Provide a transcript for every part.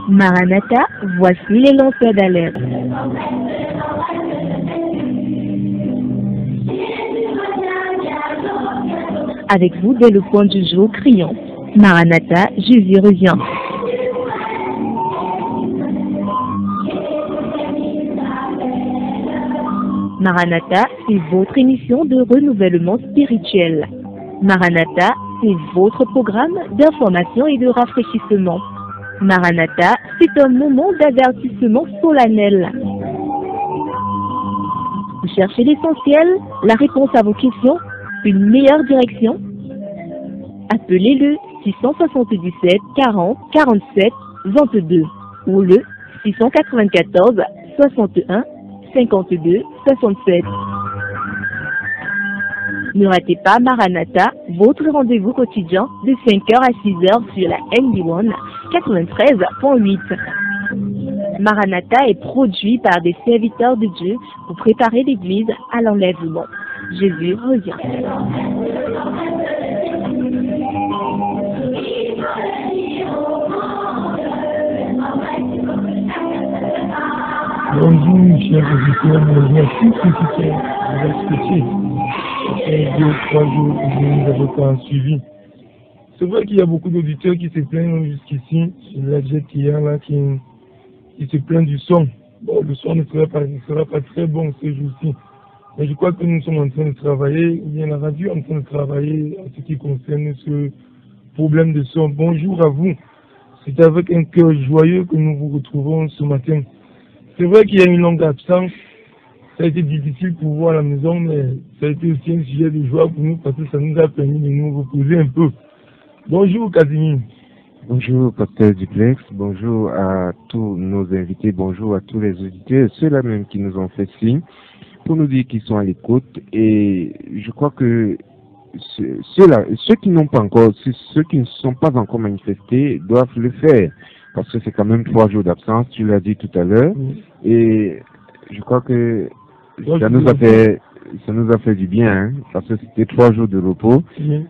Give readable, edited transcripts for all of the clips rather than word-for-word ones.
Maranatha, voici les lanceurs d'alerte. Avec vous dès le point du jour criant. Maranatha, Jésus revient. Maranatha, c'est votre émission de renouvellement spirituel. Maranatha, c'est votre programme d'information et de rafraîchissement. Maranatha, c'est un moment d'avertissement solennel. Vous cherchez l'essentiel, la réponse à vos questions, une meilleure direction? Appelez le 677 40 47 22 ou le 694 61 52 67. Ne ratez pas Maranatha, votre rendez-vous quotidien de 5h à 6h sur la NB1 93.8. Maranatha est produit par des serviteurs de Dieu pour préparer l'Église à l'enlèvement. Jésus revient. Bonjour, chers auditeurs, merci critiquer, respecter. Et 2-3 jours, vous ne nous avez pas suivi. C'est vrai qu'il y a beaucoup d'auditeurs qui se plaignent jusqu'ici. Je l'ai dit hier là, qui se plaignent du son. Bon, le son ne sera pas très bon ce jour-ci. Mais je crois que nous sommes en train de travailler, ou bien la radio est en train de travailler en ce qui concerne ce problème de son. Bonjour à vous. C'est avec un cœur joyeux que nous vous retrouvons ce matin. C'est vrai qu'il y a une longue absence. Ça a été difficile pour vous à la maison, mais ça a été aussi un sujet de joie pour nous parce que ça nous a permis de nous reposer un peu. Bonjour Casimir. Bonjour Pasteur Duplex, bonjour à tous nos invités, bonjour à tous les auditeurs, ceux-là même qui nous ont fait signe pour nous dire qu'ils sont à l'écoute. Et je crois que ceux qui n'ont pas encore, ceux qui ne sont pas encore manifestés doivent le faire parce que c'est quand même 3 jours d'absence, tu l'as dit tout à l'heure. Et je crois que ça nous a fait du bien, hein, parce que c'était 3 jours de repos.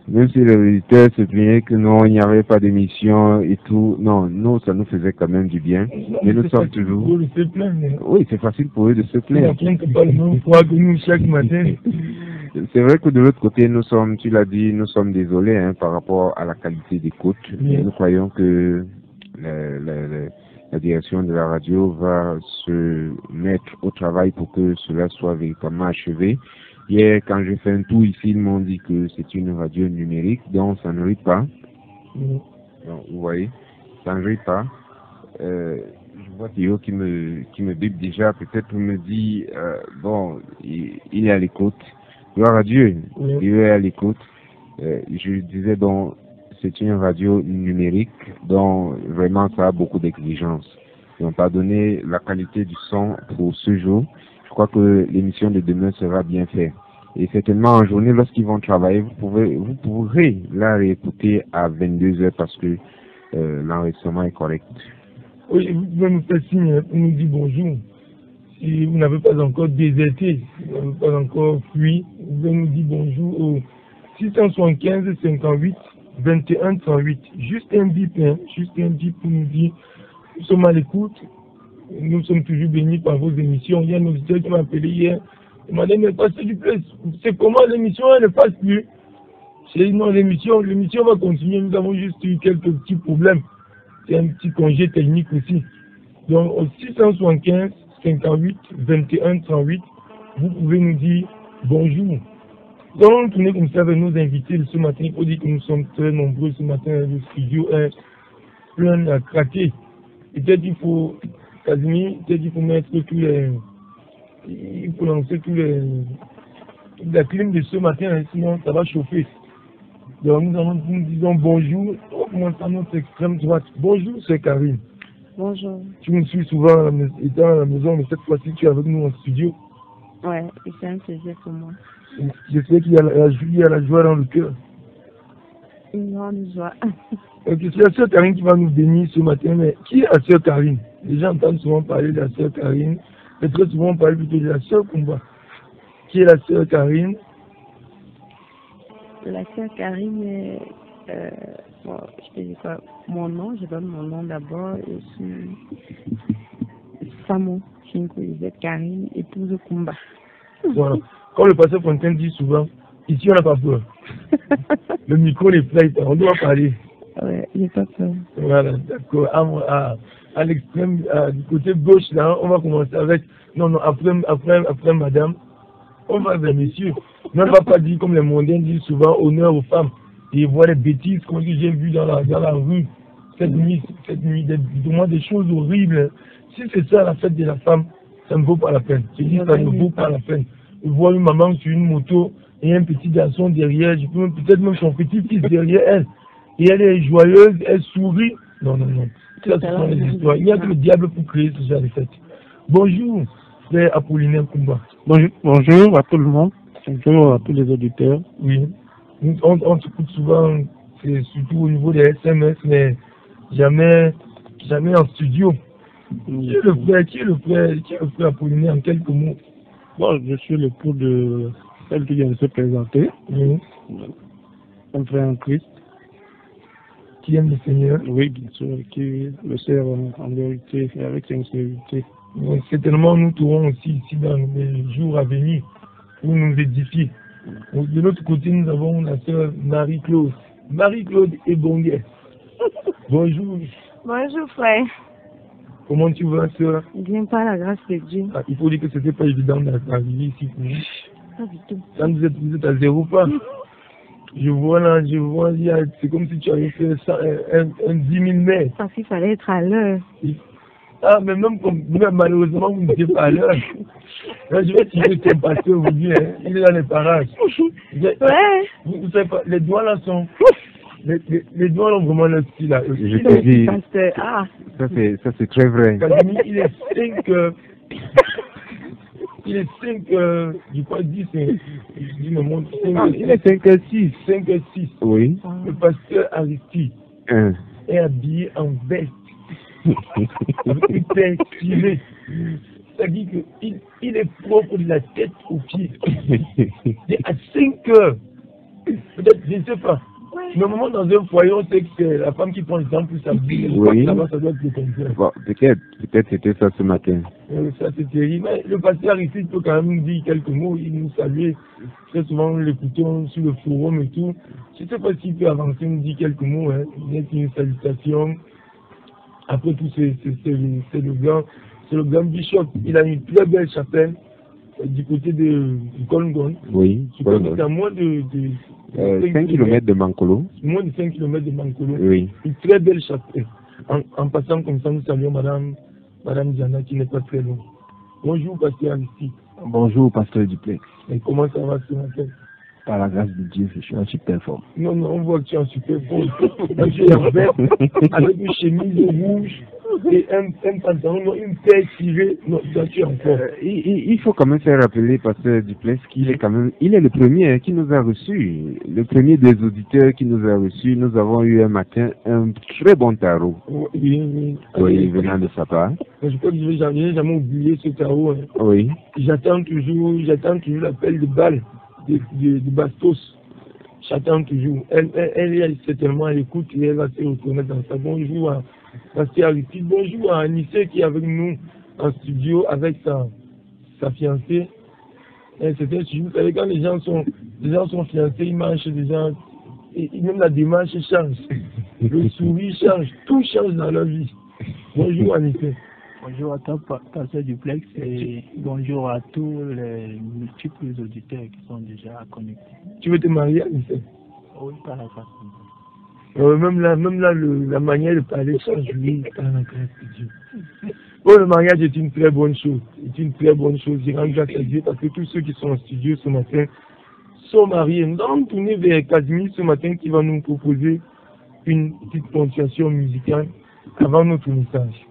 Même si les auditeurs se plaignaient que non, il n'y avait pas d'émission et tout. Non, nous, ça nous faisait quand même du bien. Mais nous sommes toujours. Oui, c'est facile pour eux de se plaindre. Chaque matin. C'est vrai que de l'autre côté, nous sommes, tu l'as dit, nous sommes désolés hein, par rapport à la qualité d'écoute. Nous croyons que la direction de la radio va se mettre au travail pour que cela soit véritablement achevé. Hier, quand j'ai fait un tour ici, ils m'ont dit que c'est une radio numérique, donc ça ne rit pas. Donc, vous voyez, ça ne rit pas. Je vois Théo qui me bip déjà, peut-être me dit, bon, il est à l'écoute. Gloire à Dieu, il est à l'écoute. Je disais donc, c'est une radio numérique dont vraiment ça a beaucoup d'exigences. Ils n'ont pas donné la qualité du son pour ce jour. Je crois que l'émission de demain sera bien faite. Et certainement en journée, lorsqu'ils vont travailler, vous pourrez la réécouter à 22h parce que l'enregistrement est correct. Oui, vous pouvez nous faire signe pour nous dire bonjour. Si vous n'avez pas encore déserté, si vous n'avez pas encore fui, vous pouvez nous dire bonjour au 675 58 21 38. Juste un bip pour nous dire nous sommes à l'écoute. Nous sommes toujours bénis par vos émissions. Il y a un auditeur qui m'a appelé hier. Il m'a dit, mais Pasteur Duplex, c'est comment l'émission, elle ne passe plus? J'ai dit, non, l'émission va continuer. Nous avons juste eu quelques petits problèmes. C'est un petit congé technique aussi. Donc, au 675 58 21 38, vous pouvez nous dire bonjour. Nous allons tourner comme ça avec nos invités ce matin. Il faut dire que nous sommes très nombreux ce matin. Le studio est plein à craquer. Et peut-être il faut, Casimir, peut-être il faut mettre il faut lancer la clim de ce matin, sinon ça va chauffer. Donc nous disons bonjour. On commence à notre extrême droite. Bonjour, c'est Karine. Bonjour. Tu me suis souvent étant à la maison, mais cette fois-ci tu es avec nous en studio. Ouais, et c'est un plaisir pour moi. Je sais qu'il y a la joie dans le cœur. Une grande joie. Ok, c'est la sœur Karine qui va nous bénir ce matin, mais qui est la sœur Karine? Les gens entendent souvent parler de la sœur Karine, mais très souvent on parle plutôt de la sœur Kumba. Qui est la sœur Karine? La sœur Karine Bon, je te dis quoi? Mon nom, je donne mon nom d'abord. Je suis Samo Chinko Yvette Karine, épouse de Kumba. Voilà. Comme le pasteur Fontaine dit souvent, ici on n'a pas peur. Le micro les plaît, on doit parler. Ouais, j'ai pas peur. Voilà, d'accord. À l'extrême, du côté gauche, là, on va commencer avec. Non, après madame, on va vers monsieur. Mais on ne va pas dire comme les mondains disent souvent honneur aux femmes. Et voir les bêtises que j'ai vues dans la rue cette nuit, des choses horribles. Si c'est ça la fête de la femme, ça ne vaut pas la peine. Je dis, ça ne vaut pas la peine. Voir une maman sur une moto et un petit garçon derrière, peut-être même son petit-fils derrière elle. Et elle est joyeuse, elle sourit. Non. Ça, ce sont les histoires. Il n'y a que le diable pour créer ce genre de fête. Bonjour, frère Apollinaire Kumba. Bonjour à tout le monde. Bonjour à tous les auditeurs. Oui. On t'écoute souvent, c'est surtout au niveau des SMS, mais jamais en studio. Qui est le frère Apollinaire en quelques mots? Bon, je suis l'époux de celle qui vient de se présenter. Oui. Un frère en Christ. Qui aime le Seigneur? Oui, bien sûr, qui le sert en vérité et avec sincérité. Certainement, nous trouvons aussi ici dans les jours à venir pour nous édifier. De l'autre côté, nous avons la sœur Marie-Claude. Marie-Claude Ebonguet. Bonjour. Bonjour, frère. Comment tu vas, sœur? Bien, par la grâce de Dieu. Il faut dire que ce n'était pas évident d'arriver ici pour vous. Pas du tout. Quand vous êtes à 0 pas. Je vois, c'est comme si tu avais fait un 10 000 mètres. Parce qu'il fallait être à l'heure. Ah, mais même malheureusement, vous n'étiez pas à l'heure. Je vais tirer ton pasteur aujourd'hui, hein. Il est dans les parages. Ouais. Vous savez pas, les doigts là sont. Les doigts ont vraiment le style là. Je te dis, Ah. ça c'est très vrai. Kadimi, il est 5 il est 5 je crois 10, il me montre 5 il est 5-6. 5-6. Oui. Le pasteur Aristide est habillé en veste. Avec une tête tirée. C'est-à-dire qu'il est propre de la tête aux pieds. Et à 5 heures, peut-être, je ne sais pas. Mais au moment dans un foyer, on sait que c'est la femme qui prend le temps pour s'habiller. Oui. Ça doit être le contraire. Bon, peut-être c'était ça ce matin. Ça c'est terrible. Mais le pasteur ici peut quand même dire quelques mots. Il nous salue. Très souvent, nous l'écoutons sur le forum et tout. Je ne sais pas s'il peut avancer, nous dire quelques mots. Hein. Une salutation. Après tout, c'est le grand bishop. Il a une très belle chapelle du côté de Colongon. Oui. C'est à moins de 5 km de Mankolo. Moins de 5 km de Mankolo. Oui. Une très belle chapelle. En passant comme ça, nous saluons Madame Diana qui n'est pas très loin. Bonjour, pasteur Aristide. Bonjour, pasteur Duplex. Et comment ça va ce matin? Par la grâce de Dieu, je suis en super forme. Non, on voit que tu es en super forme. Tu es en vert, avec une chemise rouge et un pantalon, une paire tirée. Non, tu es en forme. Il faut quand même faire rappeler, pasteur Duplex, qu'il est quand même, il est le premier qui nous a reçus. Le premier des auditeurs qui nous a reçus. Nous avons eu un matin un très bon tarot. Oui. Oui, venant de sa part. Je crois que je n'ai jamais oublié ce tarot. Hein. Oui. J'attends toujours l'appel de balle. De Bastos, j'attends toujours. Elle est certainement à l'écoute et elle va se reconnaître dans ça. Bonjour à Pasteur Aristide, bonjour à Anissé qui est avec nous en studio avec sa fiancée. C'était vous savez, quand les gens sont fiancés, ils marchent déjà, et même la démarche change. Le sourire change, tout change dans leur vie. Bonjour Anissé. Bonjour à toi, pasteur Duplex, et bonjour à tous les multiples auditeurs qui sont déjà connectés. Tu veux te marier, Anissé? Oui, par la grâce. Même là, la manière de parler change, oui, par la grâce de Dieu. Bon, le mariage est une très bonne chose. C'est une très bonne chose. Je rends grâce à Dieu parce que tous ceux qui sont en studio ce matin sont mariés. Nous allons tourner vers Casimir ce matin qui va nous proposer une petite ponctuation musicale avant notre message.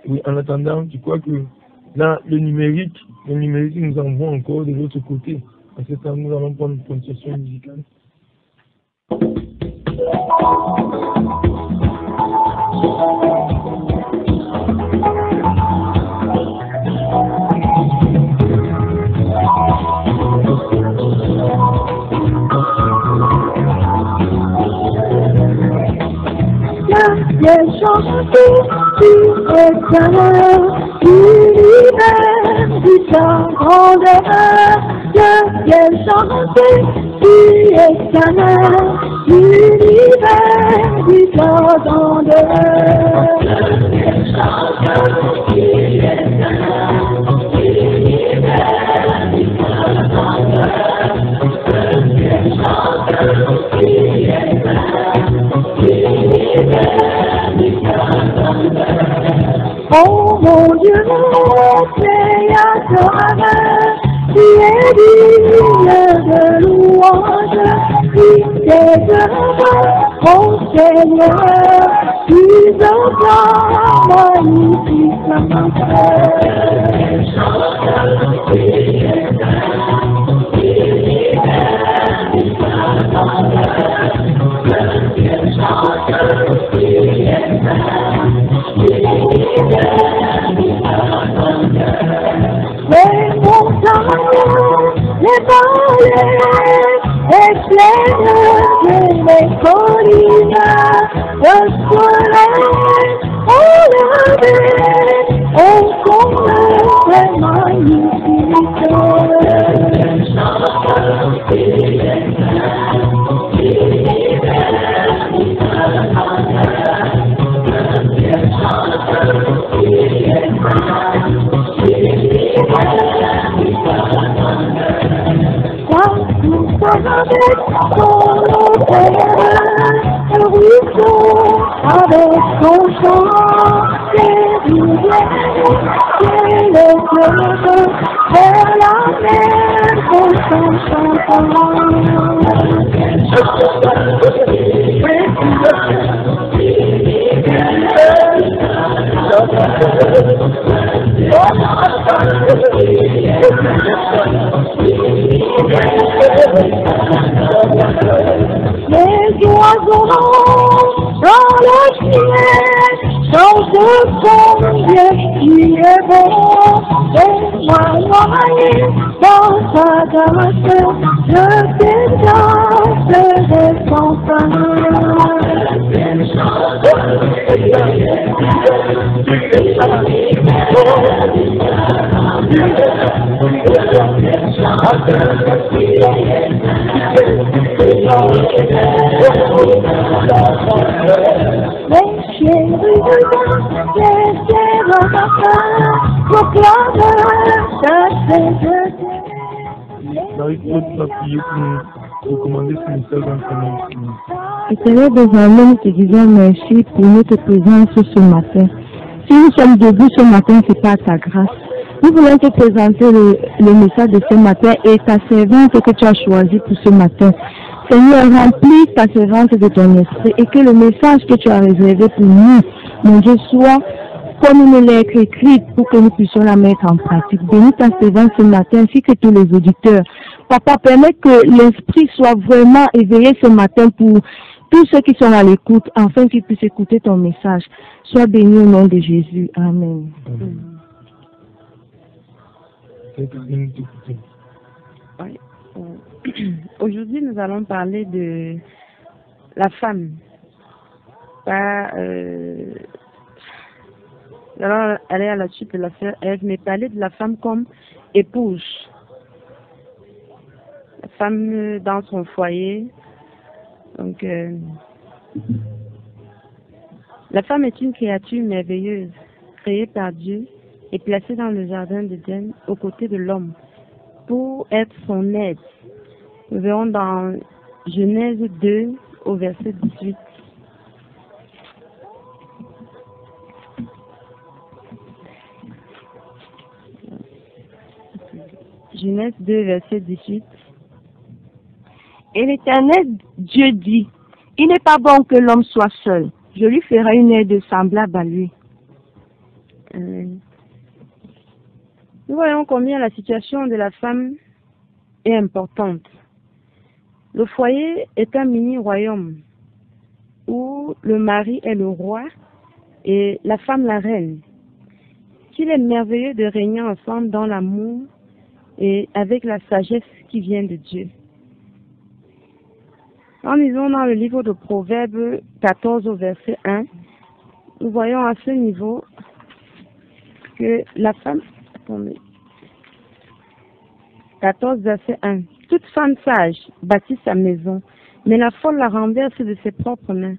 Oui, en attendant, je crois que là, le numérique nous envoie encore de l'autre côté. À ce temps, nous allons prendre une ponctuation musicale. viens chanter, tu es Seigneur, l'univers de ta grandeur. Je viens chanter, tu es Seigneur, l'univers de ta grandeur. Je viens chanter, tu es Seigneur, l'univers de ta grandeur. Je viens chanter, tu es oh mon Dieu, créateur, tu es digne de louange, tu es heureux, mon Seigneur, tu entends magnifique les montagnes, les vallées, les plaines et les collines, le soleil, on la mer, on connaît magnifique. Avec son chant, c'est rivières, c'est le fleuve, vers la mer, pour son les oiseaux dans le ciel chantent combien il est bon. Et moi noyé dans sa grâce, je dédanserai sans fin. Les chiens bruyants, les sérapins, proclament ta sainteté. Éternel, désormais, nous te disons merci pour notre présence ce matin. Si nous sommes debout ce matin, c'est par ta grâce. Nous voulons te présenter le message de ce matin et ta servante que tu as choisie pour ce matin. Seigneur, remplis ta servante de ton esprit et que le message que tu as réservé pour nous, mon Dieu, soit comme une lettre écrite pour que nous puissions la mettre en pratique. Bénis ta servante ce matin ainsi que tous les auditeurs. Papa, permets que l'esprit soit vraiment éveillé ce matin pour tous ceux qui sont à l'écoute, afin qu'ils puissent écouter ton message. Sois béni au nom de Jésus. Amen. Oui. Aujourd'hui, nous allons parler de la femme. Nous allons aller à la suite de la sœur Ève, mais parler de la femme comme épouse. La femme dans son foyer. Donc, la femme est une créature merveilleuse, créée par Dieu et placée dans le jardin d'Éden aux côtés de l'homme pour être son aide. Nous verrons dans Genèse 2 au verset 18. Genèse 2 verset 18. Et l'Éternel Dieu dit, il n'est pas bon que l'homme soit seul. Je lui ferai une aide semblable à lui. Nous voyons combien la situation de la femme est importante. Le foyer est un mini-royaume où le mari est le roi et la femme la reine. Qu'il est merveilleux de régner ensemble dans l'amour et avec la sagesse qui vient de Dieu. En lisant dans le livre de Proverbes 14 au verset 1, nous voyons à ce niveau que la femme, attendez, 14 verset 1, toute femme sage bâtit sa maison, mais la folle la renverse de ses propres mains.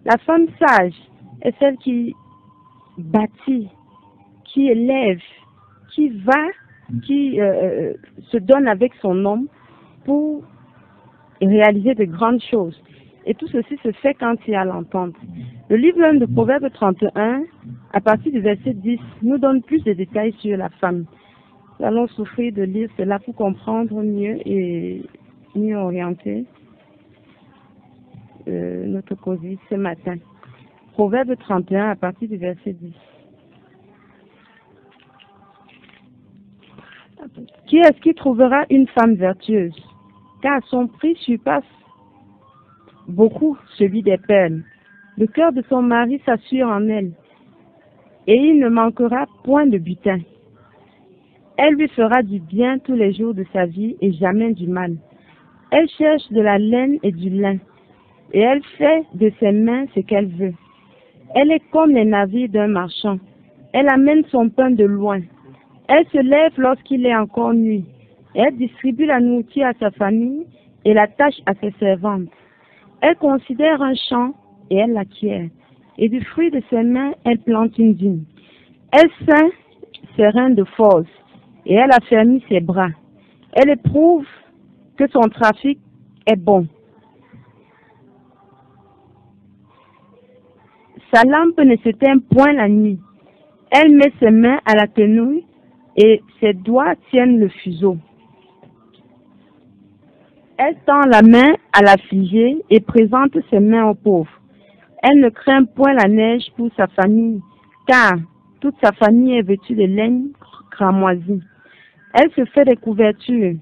La femme sage est celle qui bâtit, qui élève, qui va, qui se donne avec son homme pour réaliser de grandes choses. Et tout ceci se fait quand il y a l'entente. Le livre de Proverbes 31, à partir du verset 10, nous donne plus de détails sur la femme. Nous allons souffrir de lire cela pour comprendre mieux et mieux orienter notre cause ce matin. Proverbe 31 à partir du verset 10. Qui est-ce qui trouvera une femme vertueuse? Car son prix surpasse beaucoup celui des perles. Le cœur de son mari s'assure en elle, et il ne manquera point de butin. Elle lui fera du bien tous les jours de sa vie et jamais du mal. Elle cherche de la laine et du lin, et elle fait de ses mains ce qu'elle veut. Elle est comme les navires d'un marchand. Elle amène son pain de loin. Elle se lève lorsqu'il est encore nuit. Elle distribue la nourriture à sa famille et la tâche à ses servantes. Elle considère un champ et elle l'acquiert. Et du fruit de ses mains, elle plante une vigne. Elle ceint ses reins de force et elle affermit ses bras. Elle éprouve que son trafic est bon. Sa lampe ne s'éteint point la nuit. Elle met ses mains à la quenouille et ses doigts tiennent le fuseau. Elle tend la main à l'affligé et présente ses mains aux pauvres. Elle ne craint point la neige pour sa famille, car toute sa famille est vêtue de laine cramoisie. Elle se fait des couvertures.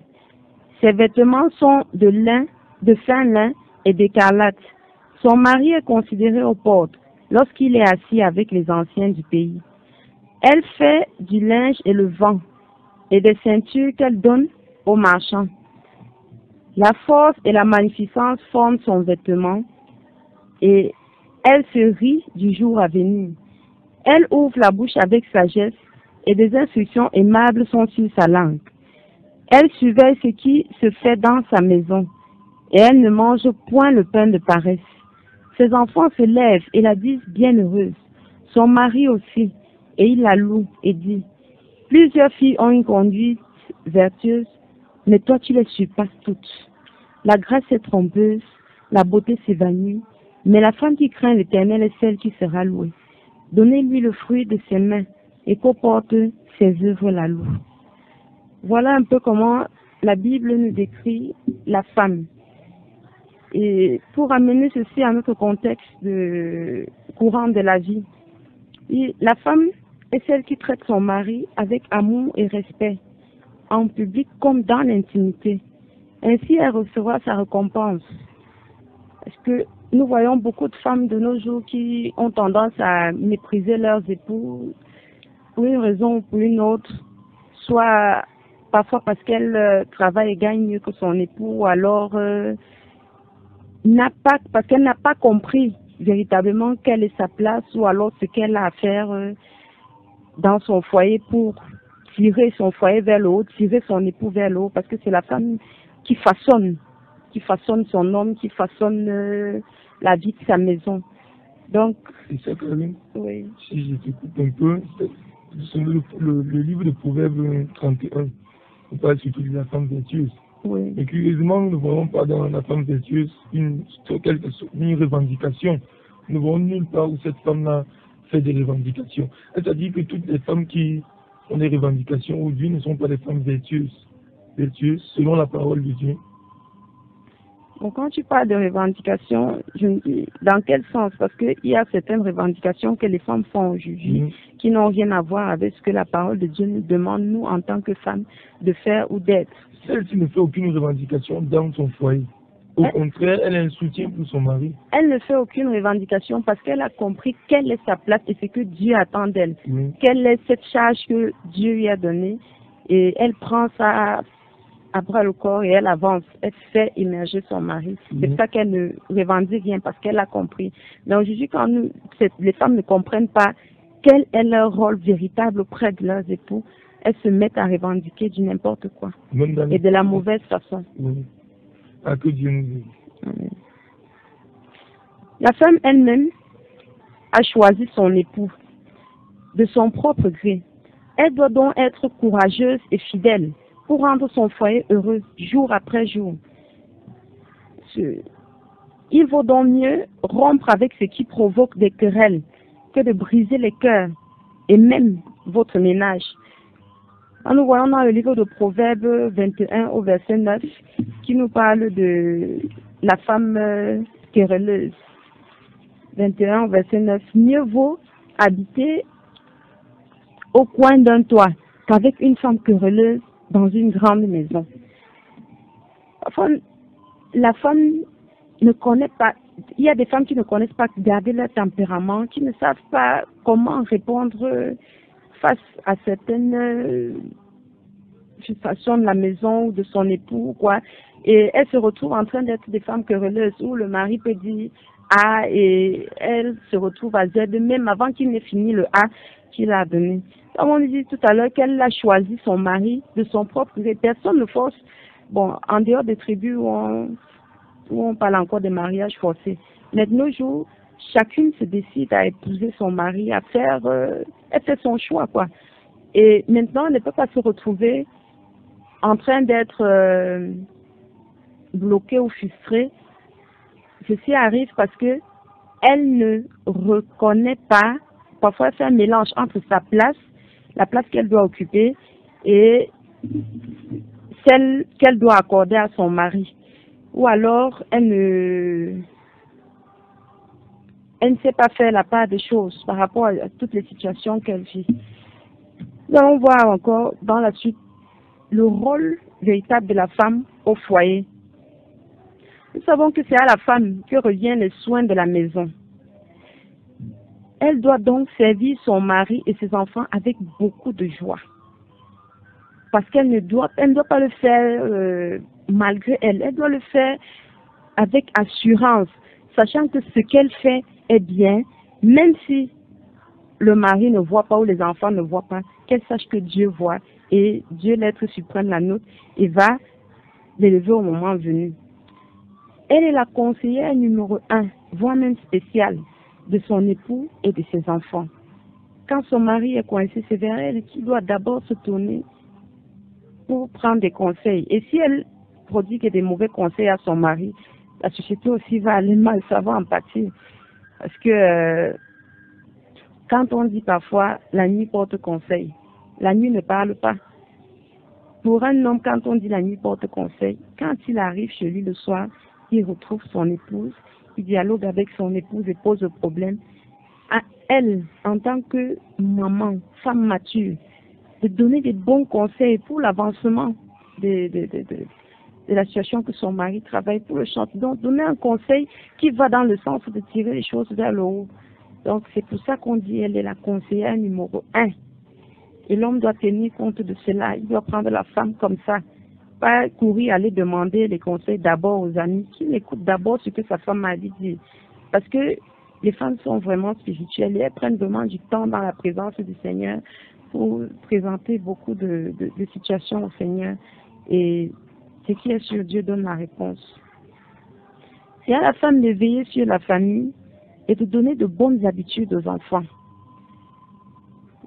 Ses vêtements sont de lin, de fin lin et d'écarlate. Son mari est considéré aux portes lorsqu'il est assis avec les anciens du pays. Elle fait du linge et le vend, et des ceintures qu'elle donne aux marchands. La force et la magnificence forment son vêtement, et elle se rit du jour à venir. Elle ouvre la bouche avec sagesse, et des instructions aimables sont sur sa langue. Elle surveille ce qui se fait dans sa maison, et elle ne mange point le pain de paresse. Ses enfants se lèvent et la disent bienheureuse, son mari aussi, et il la loue et dit, plusieurs filles ont une conduite vertueuse, mais toi tu les surpasses toutes. La grâce est trompeuse, la beauté s'évanouit, mais la femme qui craint l'Éternel est celle qui sera louée. Donnez-lui le fruit de ses mains, et qu'au porte ses œuvres la louent. Voilà un peu comment la Bible nous décrit la femme. Et pour amener ceci à notre contexte courant de la vie, la femme est celle qui traite son mari avec amour et respect, en public comme dans l'intimité. Ainsi, elle recevra sa récompense. Parce que nous voyons beaucoup de femmes de nos jours qui ont tendance à mépriser leurs époux pour une raison ou pour une autre, soit parfois parce qu'elle travaille et gagne mieux que son époux, ou alors parce qu'elle n'a pas compris véritablement quelle est sa place, ou alors ce qu'elle a à faire dans son foyer pour tirer son foyer vers le haut, tirer son époux vers le haut, parce que c'est la femme qui façonne son homme, qui façonne la vie de sa maison. Donc, c'est ça, Caroline. Oui. Si je t'écoute un peu, c'est le livre de Proverbes 31. On parle surtout de la femme vertueuse. Oui. Mais curieusement, nous ne voyons pas dans la femme vertueuse une revendication. Nous ne voyons nulle part où cette femme-là fait des revendications. C'est-à-dire que toutes les femmes qui ont des revendications aujourd'hui ne sont pas des femmes vertueuses. Vertueuses selon la parole de Dieu. Bon, quand tu parles de revendications, je me dis dans quel sens? Parce qu'il y a certaines revendications que les femmes font aujourd'hui qui n'ont rien à voir avec ce que la parole de Dieu nous demande, nous, en tant que femmes, de faire ou d'être. Celle-ci ne fait aucune revendication dans son foyer. Au contraire, elle a un soutien pour son mari. Elle ne fait aucune revendication parce qu'elle a compris quelle est sa place et ce que Dieu attend d'elle. Quelle est cette charge que Dieu lui a donnée. Et elle prend ça à bras le corps et elle avance, elle fait émerger son mari. C'est pour ça qu'elle ne revendique rien parce qu'elle a compris. Mais aujourd'hui, quand les femmes ne comprennent pas quel est leur rôle véritable auprès de leurs époux, elles se mettent à revendiquer du n'importe quoi et de la mauvaise façon. Oui. Ah, que Dieu nous aide. La femme elle-même a choisi son époux de son propre gré. Elle doit donc être courageuse et fidèle pour rendre son foyer heureux jour après jour. Il vaut donc mieux rompre avec ce qui provoque des querelles que de briser les cœurs et même votre ménage. Quand nous voyons dans le livre de Proverbes 21 au verset 9 qui nous parle de la femme querelleuse. 21 au verset 9. Mieux vaut habiter au coin d'un toit qu'avec une femme querelleuse dans une grande maison. Enfin, la femme ne connaît pas, il y a des femmes qui ne connaissent pas garder leur tempérament, qui ne savent pas comment répondre face à certaines situations de la maison ou de son époux, quoi. Et elles se retrouvent en train d'être des femmes querelleuses où le mari peut dire A et elle se retrouve à Z, même avant qu'il n'ait fini le A qu'il a donné. Comme on dit tout à l'heure qu'elle a choisi son mari de son propre gré. Personne ne force. Bon, en dehors des tribus où on parle encore de mariage forcé. Mais de nos jours, chacune se décide à épouser son mari, à faire, elle fait son choix, quoi. Et maintenant, elle ne peut pas se retrouver en train d'être bloquée ou frustrée. Ceci arrive parce que elle ne reconnaît pas, parfois elle fait un mélange entre sa place, la place qu'elle doit occuper, et celle qu'elle doit accorder à son mari. Ou alors, elle ne sait pas faire la part des choses par rapport à toutes les situations qu'elle vit. Nous allons voir encore dans la suite le rôle véritable de la femme au foyer. Nous savons que c'est à la femme que reviennent les soins de la maison. Elle doit donc servir son mari et ses enfants avec beaucoup de joie. Parce qu'elle ne doit pas le faire malgré elle. Elle doit le faire avec assurance, sachant que ce qu'elle fait est bien, même si le mari ne voit pas ou les enfants ne voient pas, qu'elle sache que Dieu voit et Dieu, l'être suprême, la nôtre, et va l'élever au moment venu. Elle est la conseillère numéro 1, voire même spéciale, de son époux et de ses enfants. Quand son mari est coincé, c'est vers elle qui doit d'abord se tourner pour prendre des conseils. Et si elle prodigue des mauvais conseils à son mari, la société aussi va aller mal, ça va en pâtir. Parce que quand on dit parfois la nuit porte conseil, la nuit ne parle pas. Pour un homme, quand on dit la nuit porte conseil, quand il arrive chez lui le soir, il retrouve son épouse, il dialogue avec son épouse et pose le problème. À elle, en tant que maman, femme mature, de donner des bons conseils pour l'avancement de la situation que son mari travaille pour le chantier. Donc, donner un conseil qui va dans le sens de tirer les choses vers le haut. Donc, c'est pour ça qu'on dit elle est la conseillère numéro 1. Et l'homme doit tenir compte de cela. Il doit prendre la femme comme ça. Pas courir, aller demander les conseils d'abord aux amis, qui écoutent d'abord ce que sa femme a dit. Parce que les femmes sont vraiment spirituelles et elles prennent vraiment du temps dans la présence du Seigneur pour présenter beaucoup de situations au Seigneur. Et ce qui est sur Dieu donne la réponse. C'est à la femme de veiller sur la famille et de donner de bonnes habitudes aux enfants.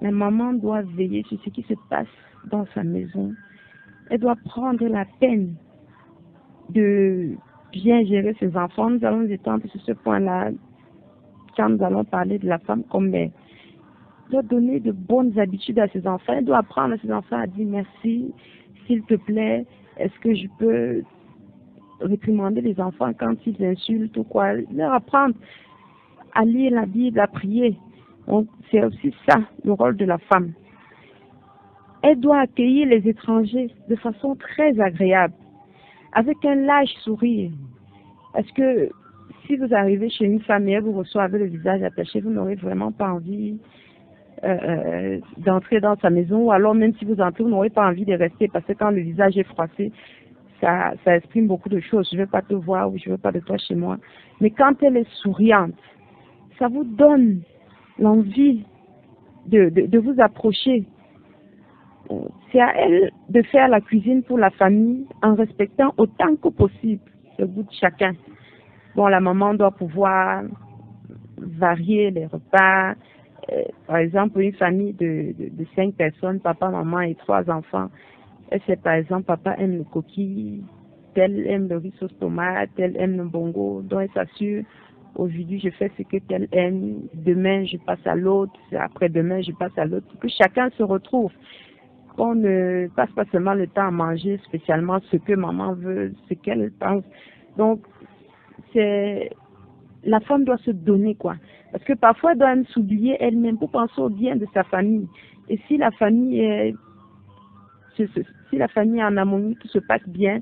La maman doit veiller sur ce qui se passe dans sa maison. Elle doit prendre la peine de bien gérer ses enfants. Nous allons étendre sur ce point-là quand nous allons parler de la femme comme mère. Elle doit donner de bonnes habitudes à ses enfants. Elle doit apprendre à ses enfants à dire merci, s'il te plaît, est-ce que je peux réprimander les enfants quand ils insultent ou quoi. Leur apprendre à lire la Bible, à prier. Donc, c'est aussi ça, le rôle de la femme. Elle doit accueillir les étrangers de façon très agréable, avec un large sourire. Parce que si vous arrivez chez une femme et elle vous reçoit avec le visage attaché, vous n'aurez vraiment pas envie d'entrer dans sa maison, ou alors même si vous entrez, vous n'aurez pas envie de rester parce que quand le visage est froissé, ça exprime beaucoup de choses. Je ne veux pas te voir ou je ne veux pas de toi chez moi. Mais quand elle est souriante, ça vous donne l'envie de vous approcher. C'est à elle de faire la cuisine pour la famille en respectant autant que possible le goût de chacun. Bon, la maman doit pouvoir varier les repas. Par exemple, une famille de 5 personnes, papa, maman et 3 enfants. Et c'est par exemple, papa aime le coquille, tel aime le riz sauce tomate, tel aime le bongo. Donc, elle s'assure, aujourd'hui, je fais ce que tel aime, demain, je passe à l'autre, après-demain, je passe à l'autre, pour que chacun se retrouve. On ne passe pas seulement le temps à manger spécialement ce que maman veut, ce qu'elle pense. Donc, la femme doit se donner, quoi. Parce que parfois, elle doit même s'oublier elle-même pour penser au bien de sa famille. Et si la famille est en harmonie, tout se passe bien,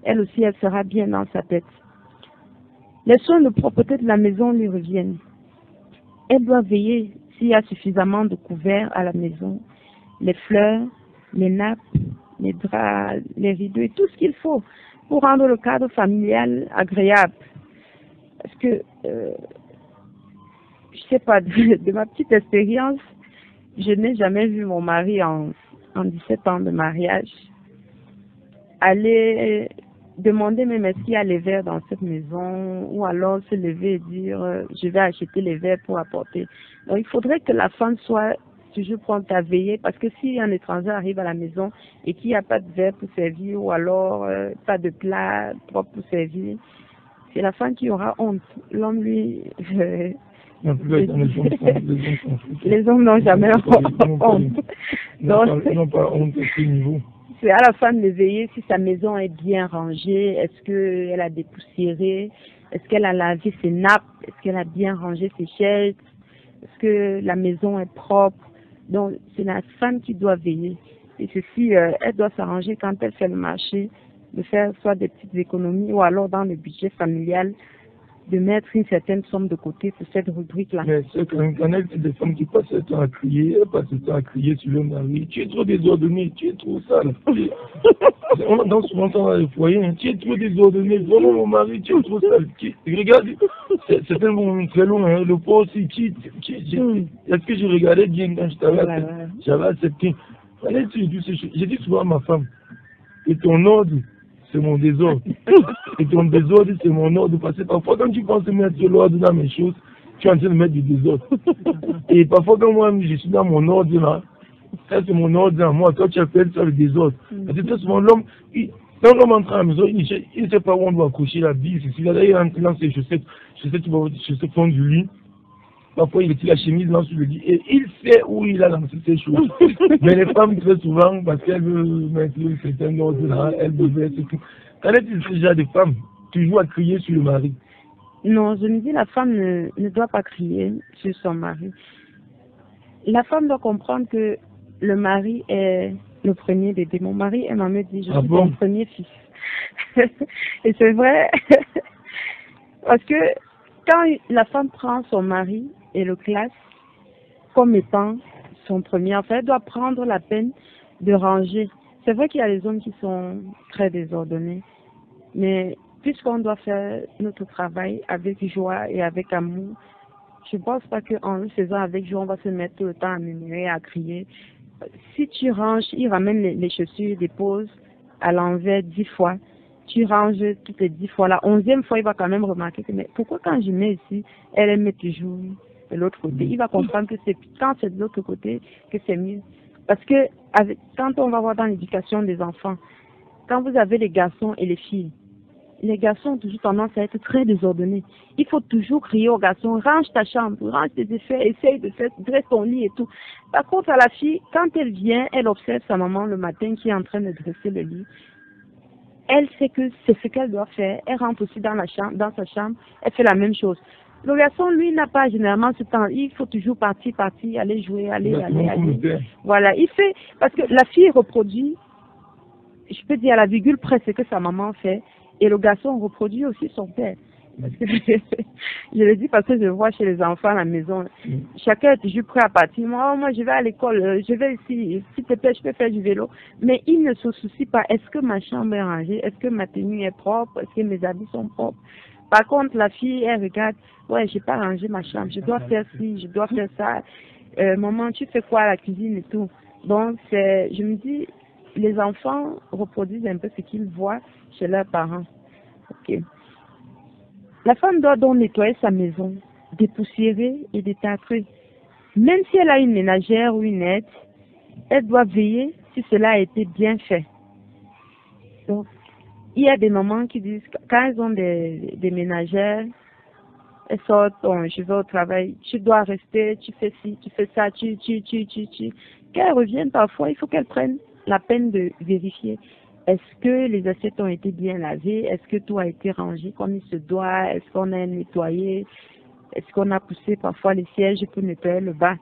elle aussi, elle sera bien dans sa tête. Les soins de propreté de la maison lui reviennent. Elle doit veiller s'il y a suffisamment de couverts à la maison, les fleurs, les nappes, les draps, les rideaux et tout ce qu'il faut pour rendre le cadre familial agréable. Parce que, je sais pas, de ma petite expérience, je n'ai jamais vu mon mari en 17 ans de mariage aller demander même est-ce qu'il y a les verres dans cette maison, ou alors se lever et dire je vais acheter les verres pour apporter. Donc il faudrait que la femme soit toujours prompt à veiller, parce que si un étranger arrive à la maison et qu'il n'y a pas de verre pour servir, ou alors pas de plat propre pour servir, c'est la femme qui aura honte. L'homme, lui, les hommes n'ont jamais honte. Ils n'ont pas honte à ce niveau. C'est à la femme de veiller si sa maison est bien rangée, est-ce qu'elle a dépoussiéré, est-ce qu'elle a lavé ses nappes, est-ce qu'elle a bien rangé ses chaises, est-ce que la maison est propre. Donc, c'est la femme qui doit veiller. Et ceci, elle doit s'arranger quand elle fait le marché, de faire soit des petites économies, ou alors dans le budget familial, de mettre une certaine somme de côté pour cette rubrique-là. Mais c'est quand elle des femmes qui passent le temps à crier, sur le mari, tu es trop désordonné, tu es trop sale. On entend souvent ça dans les foyers, hein, tu es trop désordonné, vraiment mon mari, tu es trop sale. Regarde, c'est un moment très long, hein, le poids aussi, est-ce que je regardais bien quand j'avais accepté. J'ai dit souvent à ma femme, et ton ordre, c'est mon désordre. Et ton désordre, c'est mon ordre. Parce que parfois, quand tu penses mettre l'ordre dans mes choses, tu es en train de mettre du désordre. Et parfois, quand moi, je suis dans mon ordre là, ça c'est mon ordre à moi, toi tu appelles ça le désordre. Parce que très souvent, quand l'homme entre à la maison, il ne sait pas où on doit accrocher la bille. Il a entre dans ses chaussettes font du lit. Parfois, il retire la chemise là sur le lit et il sait où il a lancé ses choses. Mais les femmes, très souvent, parce qu'elles veulent mettre un certain ordre là, elles veulent c'est tout. Quand elles disent déjà des femmes, toujours à crier sur le mari. Non, je me dis la femme ne doit pas crier sur son mari. La femme doit comprendre que le mari est le premier bébé. Mon mari aime à me dire, je suis ton premier fils. Et c'est vrai, parce que quand la femme prend son mari et le classe comme étant son premier, en fait, elle doit prendre la peine de ranger. C'est vrai qu'il y a des hommes qui sont très désordonnés, mais puisqu'on doit faire notre travail avec joie et avec amour, je ne pense pas qu'en le faisant avec joie, on va se mettre tout le temps à murmurer, à crier. Si tu ranges, il ramène les chaussures, dépose à l'envers 10 fois. Tu ranges toutes les 10 fois. La 11e fois, il va quand même remarquer que, mais pourquoi quand je mets ici, elle met toujours de l'autre côté. Il va comprendre que c'est quand c'est de l'autre côté que c'est mieux. Parce que quand on va voir dans l'éducation des enfants, quand vous avez les garçons et les filles, les garçons ont toujours tendance à être très désordonnés. Il faut toujours crier aux garçons, range ta chambre, range tes effets, essaye de faire, dresse ton lit et tout. Par contre, à la fille, quand elle vient, elle observe sa maman le matin qui est en train de dresser le lit. Elle sait que c'est ce qu'elle doit faire. Elle rentre aussi dans sa chambre, elle fait la même chose. Le garçon, lui, n'a pas généralement ce temps. Il faut toujours partir, aller jouer, aller. Voilà, il fait, parce que la fille reproduit, je peux dire à la virgule près ce que sa maman fait, et le garçon reproduit aussi son père. Parce que je le dis parce que je vois chez les enfants à la maison, chacun est toujours prêt à partir. Moi, je vais à l'école, je vais ici, s'il te plaît, je peux faire du vélo. Mais il ne se soucie pas, est-ce que ma chambre est rangée, est-ce que ma tenue est propre, est-ce que mes habits sont propres. Par contre, la fille, elle regarde, ouais, j'ai pas rangé ma chambre, je dois faire ci, je dois faire ça. Maman, tu fais quoi à la cuisine et tout. Donc, je me dis, les enfants reproduisent un peu ce qu'ils voient chez leurs parents. Ok. La femme doit donc nettoyer sa maison, dépoussiérer et détartrer. Même si elle a une ménagère ou une aide, elle doit veiller si cela a été bien fait. Donc, il y a des mamans qui disent, quand elles ont des ménagères, elles sortent, bon, je vais au travail, tu dois rester, tu fais ci, tu fais ça, tu. Quand elles reviennent parfois, il faut qu'elles prennent la peine de vérifier. Est-ce que les assiettes ont été bien lavées? Est-ce que tout a été rangé comme il se doit? Est-ce qu'on a nettoyé? Est-ce qu'on a poussé parfois les sièges pour nettoyer le bas?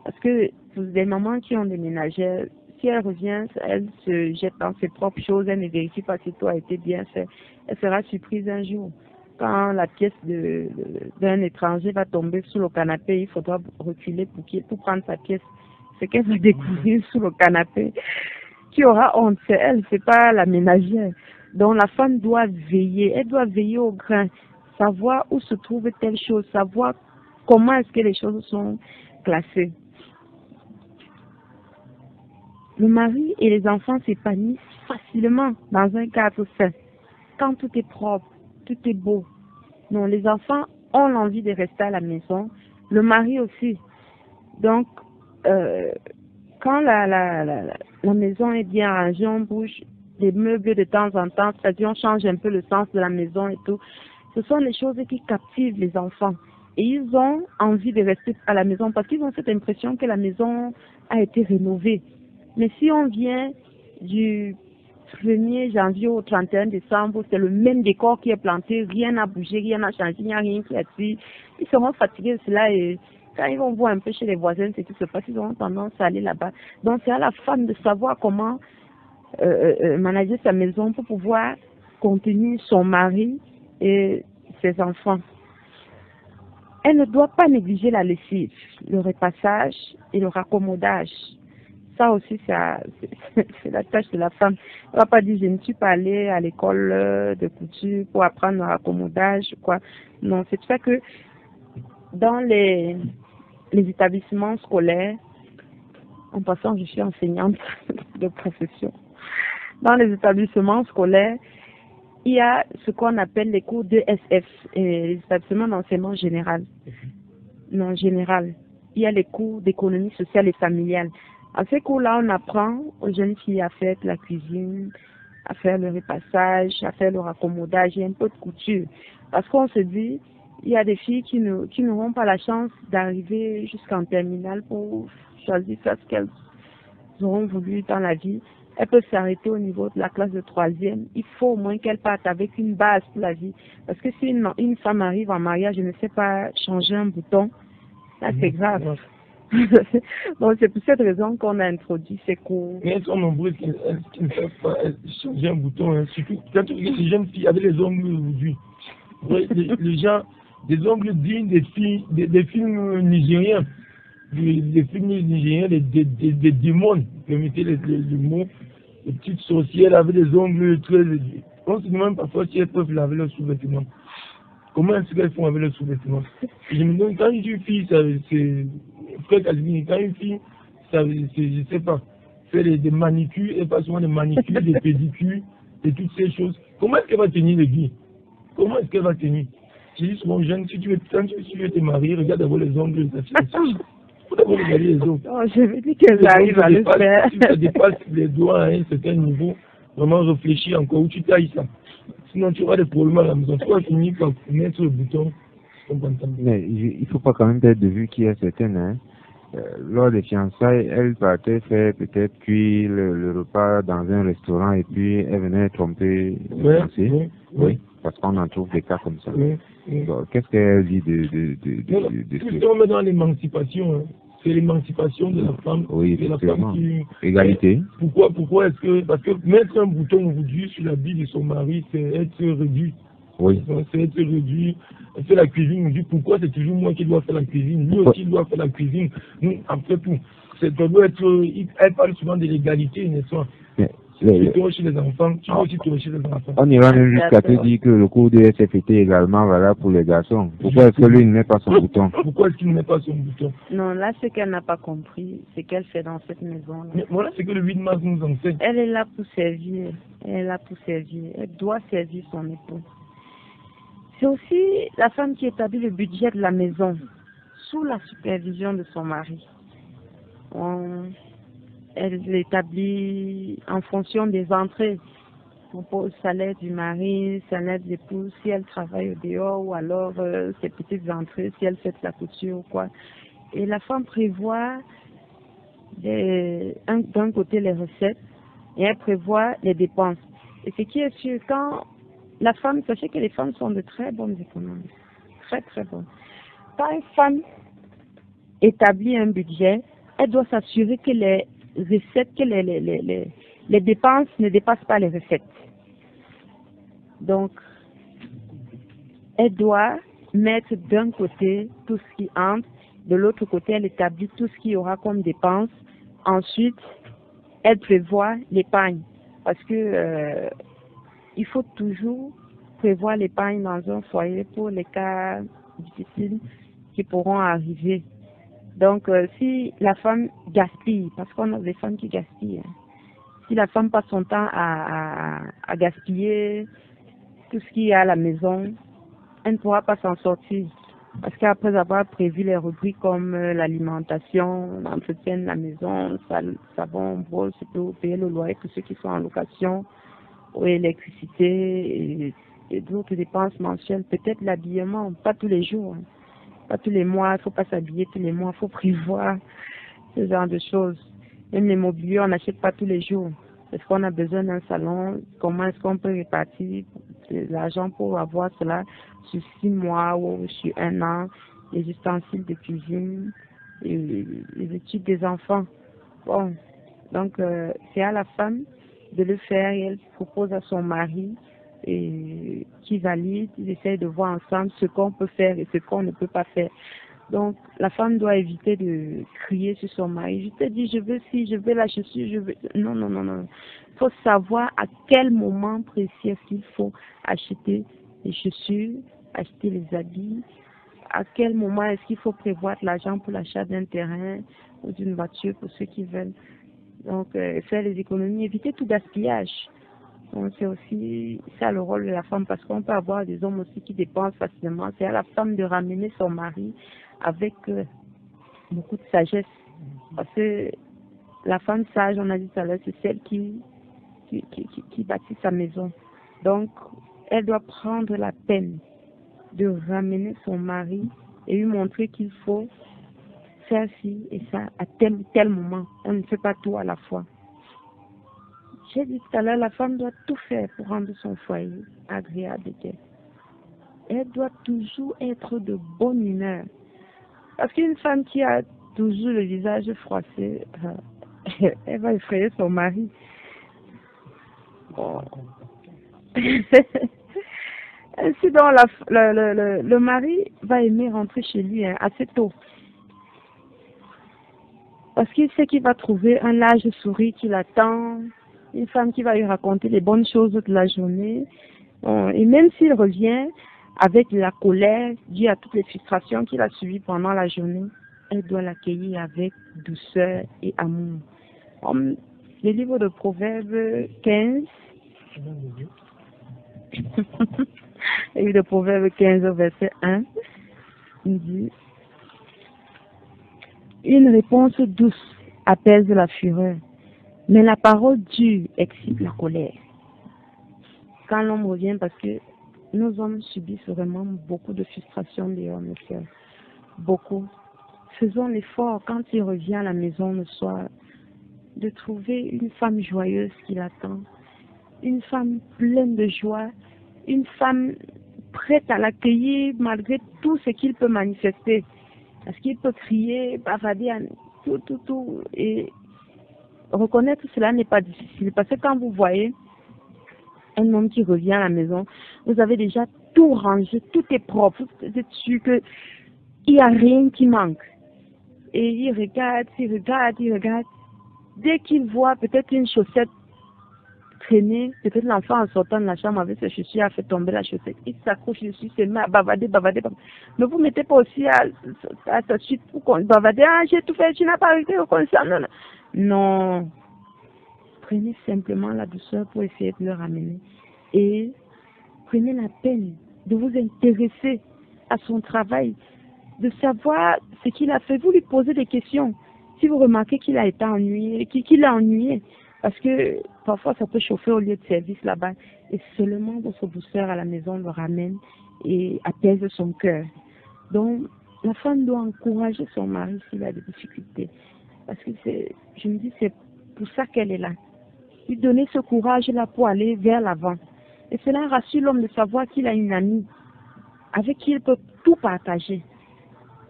Parce que pour des mamans qui ont des ménagères, si elle revient, elle se jette dans ses propres choses, elle ne vérifie pas si tout a été bien fait. Elle sera surprise un jour. Quand la pièce d'un étranger va tomber sous le canapé, il faudra reculer pour prendre sa pièce. C'est qu'elle va découvrir sous le canapé. Qui aura honte, c'est elle, c'est pas la ménagère. Donc la femme doit veiller, elle doit veiller au grain, savoir où se trouve telle chose, savoir comment est-ce que les choses sont classées. Le mari et les enfants s'épanouissent facilement dans un cadre sain. Quand tout est propre, tout est beau. Non, les enfants ont l'envie de rester à la maison, le mari aussi. Donc, quand la maison est bien rangée, on bouge des meubles de temps en temps, c'est-à-dire on change un peu le sens de la maison et tout. Ce sont des choses qui captivent les enfants. Et ils ont envie de rester à la maison parce qu'ils ont cette impression que la maison a été rénovée. Mais si on vient du 1er janvier au 31 décembre, c'est le même décor qui est planté, rien n'a bougé, rien n'a changé, il n'y a rien qui a dit. Ils seront fatigués de cela et quand ils vont voir un peu chez les voisins ce qui se passe, ils auront tendance à aller là-bas. Donc c'est à la femme de savoir comment manager sa maison pour pouvoir contenir son mari et ses enfants. Elle ne doit pas négliger la lessive, le repassage et le raccommodage. Ça aussi, c'est la tâche de la femme. Elle ne va pas dire, je ne suis pas allée à l'école de couture pour apprendre le raccommodage, quoi. Non, c'est pour ça que dans les établissements scolaires, en passant, je suis enseignante de profession. Dans les établissements scolaires, il y a ce qu'on appelle les cours d'ESF, les établissements d'enseignement général. Non, général. Il y a les cours d'économie sociale et familiale. À ces cours-là, on apprend aux jeunes filles à faire de la cuisine, à faire le repassage, à faire le raccommodage et un peu de couture. Parce qu'on se dit, il y a des filles qui n'auront pas la chance d'arriver jusqu'en terminale pour choisir ce qu'elles auront voulu dans la vie. Elles peuvent s'arrêter au niveau de la classe de 3e. Il faut au moins qu'elles partent avec une base pour la vie. Parce que si une femme arrive en mariage, je ne sais pas changer un bouton, là c'est grave. Donc c'est pour cette raison qu'on a introduit ces cours. Mais elles sont nombreuses qui ne savent pas changer un bouton. Hein. Surtout quand tu regardes les jeunes filles avec les ongles aujourd'hui. Les gens, des ongles dignes des films nigériens. Des films nigériens, des démons, permettez le mot, les petites sorcières avec des ongles très... On se demande parfois si elles peuvent laver leurs sous-vêtements. Comment est-ce qu'elles font avec leurs sous-vêtements? Je me demande, quand une fille, c'est... Frère Casimir, quand une fille, je ne sais pas, fait des manicures, et pas souvent des manicures, des pédicures, et toutes ces choses, comment est-ce qu'elle va tenir les vies? Comment est-ce qu'elle va tenir? Je dis souvent aux jeunes, si tu veux te marier, regarde d'abord les ongles de ta fille. Il faut d'abord regarder les autres. Oh, je veux dire qu'elles arrivent à le faire. Si ça dépasse les doigts à un certain niveau, vraiment réfléchir encore où tu tailles ça. Sinon, tu auras des problèmes à la maison. Tu vas finir par mettre le bouton. Mais il ne faut pas quand même perdre de vue qu'il y a certaines, hein. Lors des fiançailles, elle partait faire peut-être cuire le repas dans un restaurant et puis elle venait tromper le fiancé. Oui, parce qu'on en trouve des cas comme ça. Qu'est-ce qu'elle dit de ce on met dans l'émancipation, hein. C'est l'émancipation de la femme. Oui, effectivement. Égalité. Pourquoi est-ce que... Parce que mettre un bouton aujourd'hui sur la vie de son mari, c'est être réduit. Oui. Donc, c'est être réduit. On fait la cuisine, on dit pourquoi c'est toujours moi qui dois faire la cuisine. Lui aussi doit faire la cuisine. Nous, après tout, ça doit être. Elle parle souvent de l'égalité, n'est-ce pas? Si tu es chez les enfants, tu dois aussi te chez les enfants. On ira même jusqu'à te dire que le cours de SFT est également valable pour les garçons. Pourquoi est-ce que lui ne met pas son bouton? Pourquoi est-ce qu'il ne met pas son bouton? Non, là, ce qu'elle n'a pas compris, c'est qu'elle fait dans cette maison. Mais voilà ce que le 8 mars nous enseigne. Elle est là pour servir. Elle est là pour servir. Elle doit servir son époux. C'est aussi la femme qui établit le budget de la maison sous la supervision de son mari. Elle l'établit en fonction des entrées. Le salaire du mari, salaire de l'épouse, si elle travaille au dehors ou alors ses petites entrées, si elle fait de la couture ou quoi. Et la femme prévoit d'un côté les recettes et elle prévoit les dépenses. Et ce qui est sûr, quand la femme, sachez que les femmes sont de très bonnes économistes, très très bonnes. Quand une femme établit un budget, elle doit s'assurer que les recettes, que les dépenses ne dépassent pas les recettes. Donc, elle doit mettre d'un côté tout ce qui entre, de l'autre côté, elle établit tout ce qu'il y aura comme dépenses. Ensuite, elle prévoit l'épargne. Parce que il faut toujours prévoir l'épargne dans un foyer pour les cas difficiles qui pourront arriver. Donc, si la femme gaspille, parce qu'on a des femmes qui gaspillent, hein, si la femme passe son temps à gaspiller tout ce qu'il y a à la maison, elle ne pourra pas s'en sortir. Parce qu'après avoir prévu les rubriques comme l'alimentation, l'entretien de la maison, savon, brosse, payer le loyer pour ceux qui sont en location, ou l'électricité et d'autres dépenses mensuelles, peut-être l'habillement, pas tous les jours, hein. Pas tous les mois, il ne faut pas s'habiller tous les mois, il faut prévoir ce genre de choses. Même les mobiliers, on n'achète pas tous les jours. Est-ce qu'on a besoin d'un salon? Comment est-ce qu'on peut répartir l'argent pour avoir cela sur 6 mois ou sur 1 an? Les ustensiles de cuisine, les études des enfants. Bon, donc c'est à la femme de le faire et elle propose à son mari et qui valide, ils essayent de voir ensemble ce qu'on peut faire et ce qu'on ne peut pas faire. Donc, la femme doit éviter de crier sur son mari. Je te dis, je veux ci, je veux la chaussure, je veux... Non, non, non, non. Il faut savoir à quel moment précis est-ce qu'il faut acheter les chaussures, acheter les habits, à quel moment est-ce qu'il faut prévoir de l'argent pour l'achat d'un terrain ou d'une voiture pour ceux qui veulent. Donc, faire les économies, éviter tout gaspillage. Donc, c'est aussi ça le rôle de la femme, parce qu'on peut avoir des hommes aussi qui dépensent facilement. C'est à la femme de ramener son mari avec beaucoup de sagesse. Parce que la femme sage, on a dit tout à l'heure, c'est celle qui bâtit sa maison. Donc, elle doit prendre la peine de ramener son mari et lui montrer qu'il faut faire ci et ça à tel ou tel moment. On ne fait pas tout à la fois. J'ai dit tout à l'heure, la femme doit tout faire pour rendre son foyer agréable et gai. Elle doit toujours être de bonne humeur. Parce qu'une femme qui a toujours le visage froissé, elle va effrayer son mari. Bon. Ainsi donc, le mari va aimer rentrer chez lui assez tôt. Parce qu'il sait qu'il va trouver un large sourire qui l'attend, une femme qui va lui raconter les bonnes choses de la journée. Et même s'il revient avec la colère due à toutes les frustrations qu'il a subies pendant la journée, elle doit l'accueillir avec douceur et amour. Comme le livre de Proverbes 15, le livre de Proverbes 15, verset 1, il dit: une réponse douce apaise la fureur, mais la parole dure excite la colère. Quand l'homme revient, parce que nos hommes subissent vraiment beaucoup de frustration dehors, mes soeurs. Beaucoup. Faisons l'effort, quand il revient à la maison le soir, de trouver une femme joyeuse qui l'attend, une femme pleine de joie, une femme prête à l'accueillir malgré tout ce qu'il peut manifester. Parce qu'il peut crier, bavarder, tout. Et reconnaître cela n'est pas difficile. Parce que quand vous voyez un homme qui revient à la maison, vous avez déjà tout rangé, tout est propre. Vous êtes sûr qu'il n'y a rien qui manque. Et il regarde, il regarde, il regarde. Dès qu'il voit peut-être une chaussette traîner, peut-être l'enfant en sortant de la chambre avec ses chaussures a fait tomber la chaussette. Il s'accroche dessus, il se met à bavarder, bavarder, bavarder. Ne vous mettez pas aussi à ta suite pour bavarder. Ah, j'ai tout fait, tu n'as pas arrêté au concert. Non, non. Non. Prenez simplement la douceur pour essayer de le ramener. Et prenez la peine de vous intéresser à son travail, de savoir ce qu'il a fait. Vous lui posez des questions. Si vous remarquez qu'il a été ennuyé, qu'il a ennuyé, parce que parfois ça peut chauffer au lieu de service là-bas, et seulement votre douceur à la maison le ramène et apaise son cœur. Donc, la femme doit encourager son mari s'il a des difficultés. Parce que je me dis, c'est pour ça qu'elle est là. Lui donner ce courage-là pour aller vers l'avant. Et cela rassure l'homme de savoir qu'il a une amie avec qui il peut tout partager.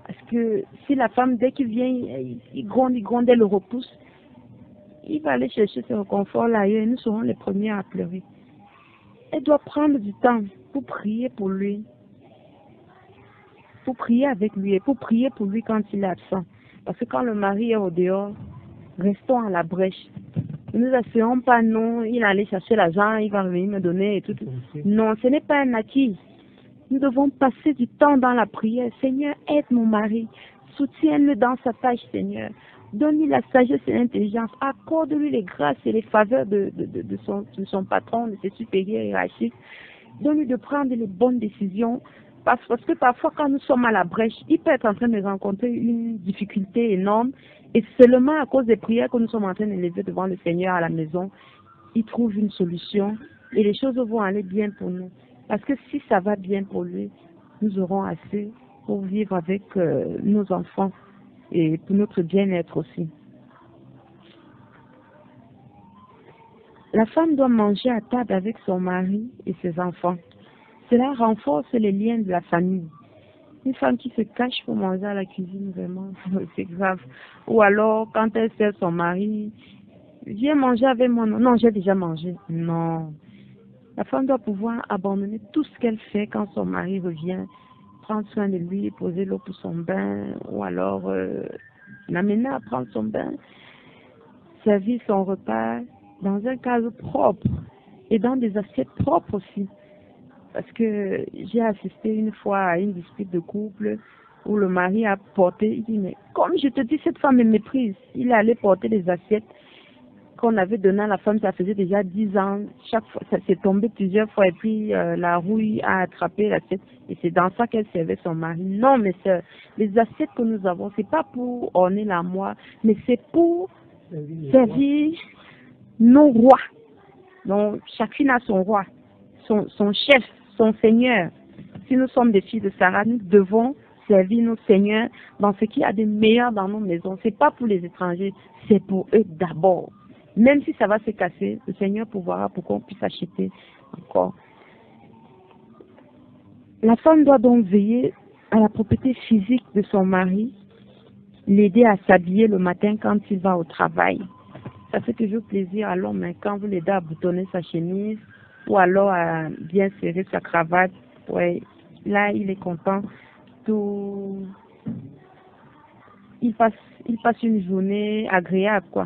Parce que si la femme, dès qu'il vient, il gronde, elle le repousse, il va aller chercher ce réconfort-là ailleurs et nous serons les premiers à pleurer. Elle doit prendre du temps pour prier pour lui, pour prier avec lui et pour prier pour lui quand il est absent. Parce que quand le mari est au dehors, restons à la brèche. Ne nous assurons pas, non, il allait chercher l'argent, il va venir me donner et tout. Non, ce n'est pas un acquis. Nous devons passer du temps dans la prière. Seigneur, aide mon mari. Soutiens-le dans sa tâche, Seigneur. Donne-lui la sagesse et l'intelligence. Accorde-lui les grâces et les faveurs de son patron, de ses supérieurs hiérarchiques. Donne-lui de prendre les bonnes décisions. Parce que parfois, quand nous sommes à la brèche, il peut être en train de rencontrer une difficulté énorme. Et seulement à cause des prières que nous sommes en train d'élever devant le Seigneur à la maison, il trouve une solution. Et les choses vont aller bien pour nous. Parce que si ça va bien pour lui, nous aurons assez pour vivre avec nos enfants et pour notre bien-être aussi. La femme doit manger à table avec son mari et ses enfants. Cela renforce les liens de la famille. Une femme qui se cache pour manger à la cuisine, vraiment, c'est grave. Ou alors, quand elle sert son mari, viens manger avec moi. Non, j'ai déjà mangé. Non. La femme doit pouvoir abandonner tout ce qu'elle fait quand son mari revient, prendre soin de lui, poser l'eau pour son bain, ou alors l'amener à prendre son bain, servir son repas dans un cadre propre et dans des assiettes propres aussi. Parce que j'ai assisté une fois à une dispute de couple où le mari a porté, il dit, mais comme je te dis, cette femme me méprise. Il est allé porter les assiettes qu'on avait donné à la femme, ça faisait déjà 10 ans. Chaque fois, ça s'est tombé plusieurs fois et puis la rouille a attrapé l'assiette. Et c'est dans ça qu'elle servait son mari. Non, mais les assiettes que nous avons, c'est pas pour orner l'armoire, mais c'est pour servir nos rois. Donc, chacune a son roi, son chef, son seigneur. Si nous sommes des filles de Sarah, nous devons servir nos seigneurs dans ce qu'il y a de meilleur dans nos maisons. C'est pas pour les étrangers, c'est pour eux d'abord. Même si ça va se casser, le Seigneur pourvoira pour qu'on puisse acheter encore. La femme doit donc veiller à la propreté physique de son mari, l'aider à s'habiller le matin quand il va au travail. Ça fait toujours plaisir à l'homme quand vous l'aidez à boutonner sa chemise ou alors à bien serrer sa cravate. Ouais, là, il est content. Il passe une journée agréable, quoi.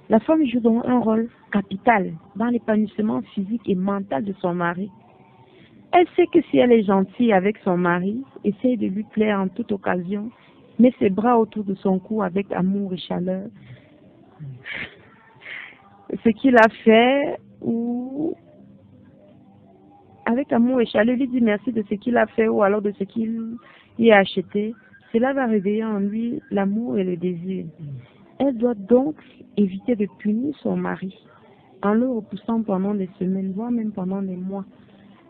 La femme joue donc un rôle capital dans l'épanouissement physique et mental de son mari. Elle sait que si elle est gentille avec son mari, essaye de lui plaire en toute occasion, met ses bras autour de son cou avec amour et chaleur. Ce qu'il a fait, ou avec amour et chaleur, lui dit merci de ce qu'il a fait ou alors de ce qu'il y a acheté, cela va réveiller en lui l'amour et le désir. Elle doit donc éviter de punir son mari en le repoussant pendant des semaines, voire même pendant des mois,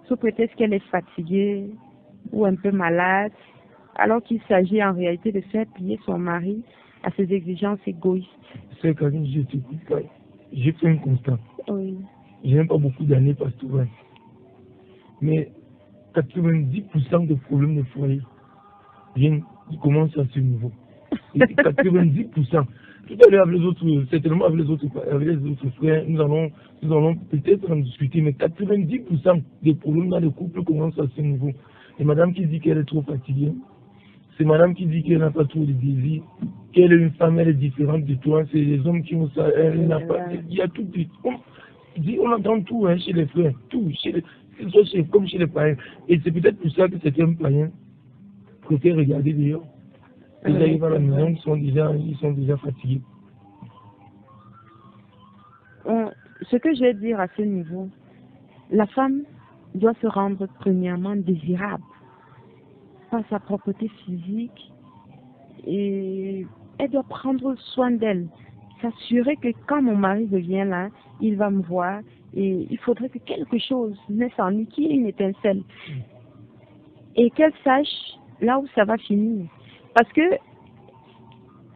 sous prétexte qu'elle est fatiguée ou un peu malade, alors qu'il s'agit en réalité de faire plier son mari à ses exigences égoïstes. C'est quand j'ai fait un constat. Oui. Je n'ai pas beaucoup d'années pastorales. Mais 90% des problèmes de foyer commencent à ce niveau. Et 90%. tout à l'heure avec les autres, certainement avec les autres frères, nous allons peut-être en discuter, mais 90% des problèmes dans le couple commencent à ce niveau. Et madame qui dit qu'elle est trop fatiguée, c'est madame qui dit qu'elle n'a pas trop de désir, qu'elle est une femme, elle est différente de toi, c'est les hommes qui ont ça, elle n'a pas, il y a tout. On entend tout hein, chez les frères, tout, comme chez les païens. Et c'est peut-être pour ça que certains païens préfèrent regarder dehors. Ils arrivent à la maison, ils sont déjà fatigués. Ce que je vais dire à ce niveau, la femme doit se rendre premièrement désirable par sa propreté physique et elle doit prendre soin d'elle. S'assurer que quand mon mari revient là, il va me voir et il faudrait que quelque chose naisse en lui, qu'il y ait une étincelle. Et qu'elle sache là où ça va finir. Parce que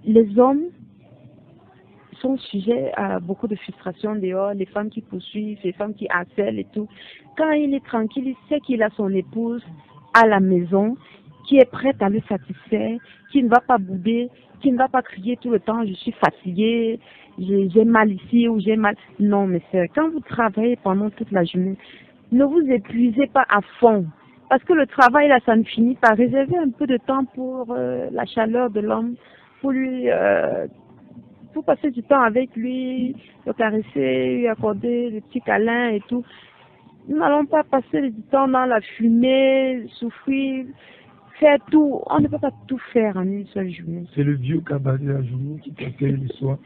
les hommes sont sujets à beaucoup de frustration dehors, les femmes qui poursuivent, les femmes qui harcèlent et tout. Quand il est tranquille, il sait qu'il a son épouse à la maison, qui est prête à le satisfaire, qui ne va pas bouder, qui ne va pas crier tout le temps, je suis fatiguée, j'ai mal ici ou j'ai mal. Non, mes sœurs, quand vous travaillez pendant toute la journée, ne vous épuisez pas à fond. Parce que le travail, là, ça ne finit pas. Réservez un peu de temps pour la chaleur de l'homme, pour lui, pour passer du temps avec lui, le caresser, lui accorder des petits câlins et tout. Nous n'allons pas passer du temps dans la fumée, souffrir, faire tout. On ne peut pas tout faire en une seule journée. C'est le vieux cabaret de la journée qui t'accueille le soir.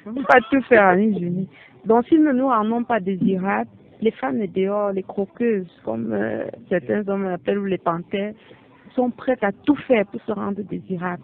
On ne peut pas tout faire en une journée. Donc, si nous ne nous rendons pas désirables, les femmes de dehors, les croqueuses, comme certains hommes l'appellent, ou les panthères, sont prêtes à tout faire pour se rendre désirables.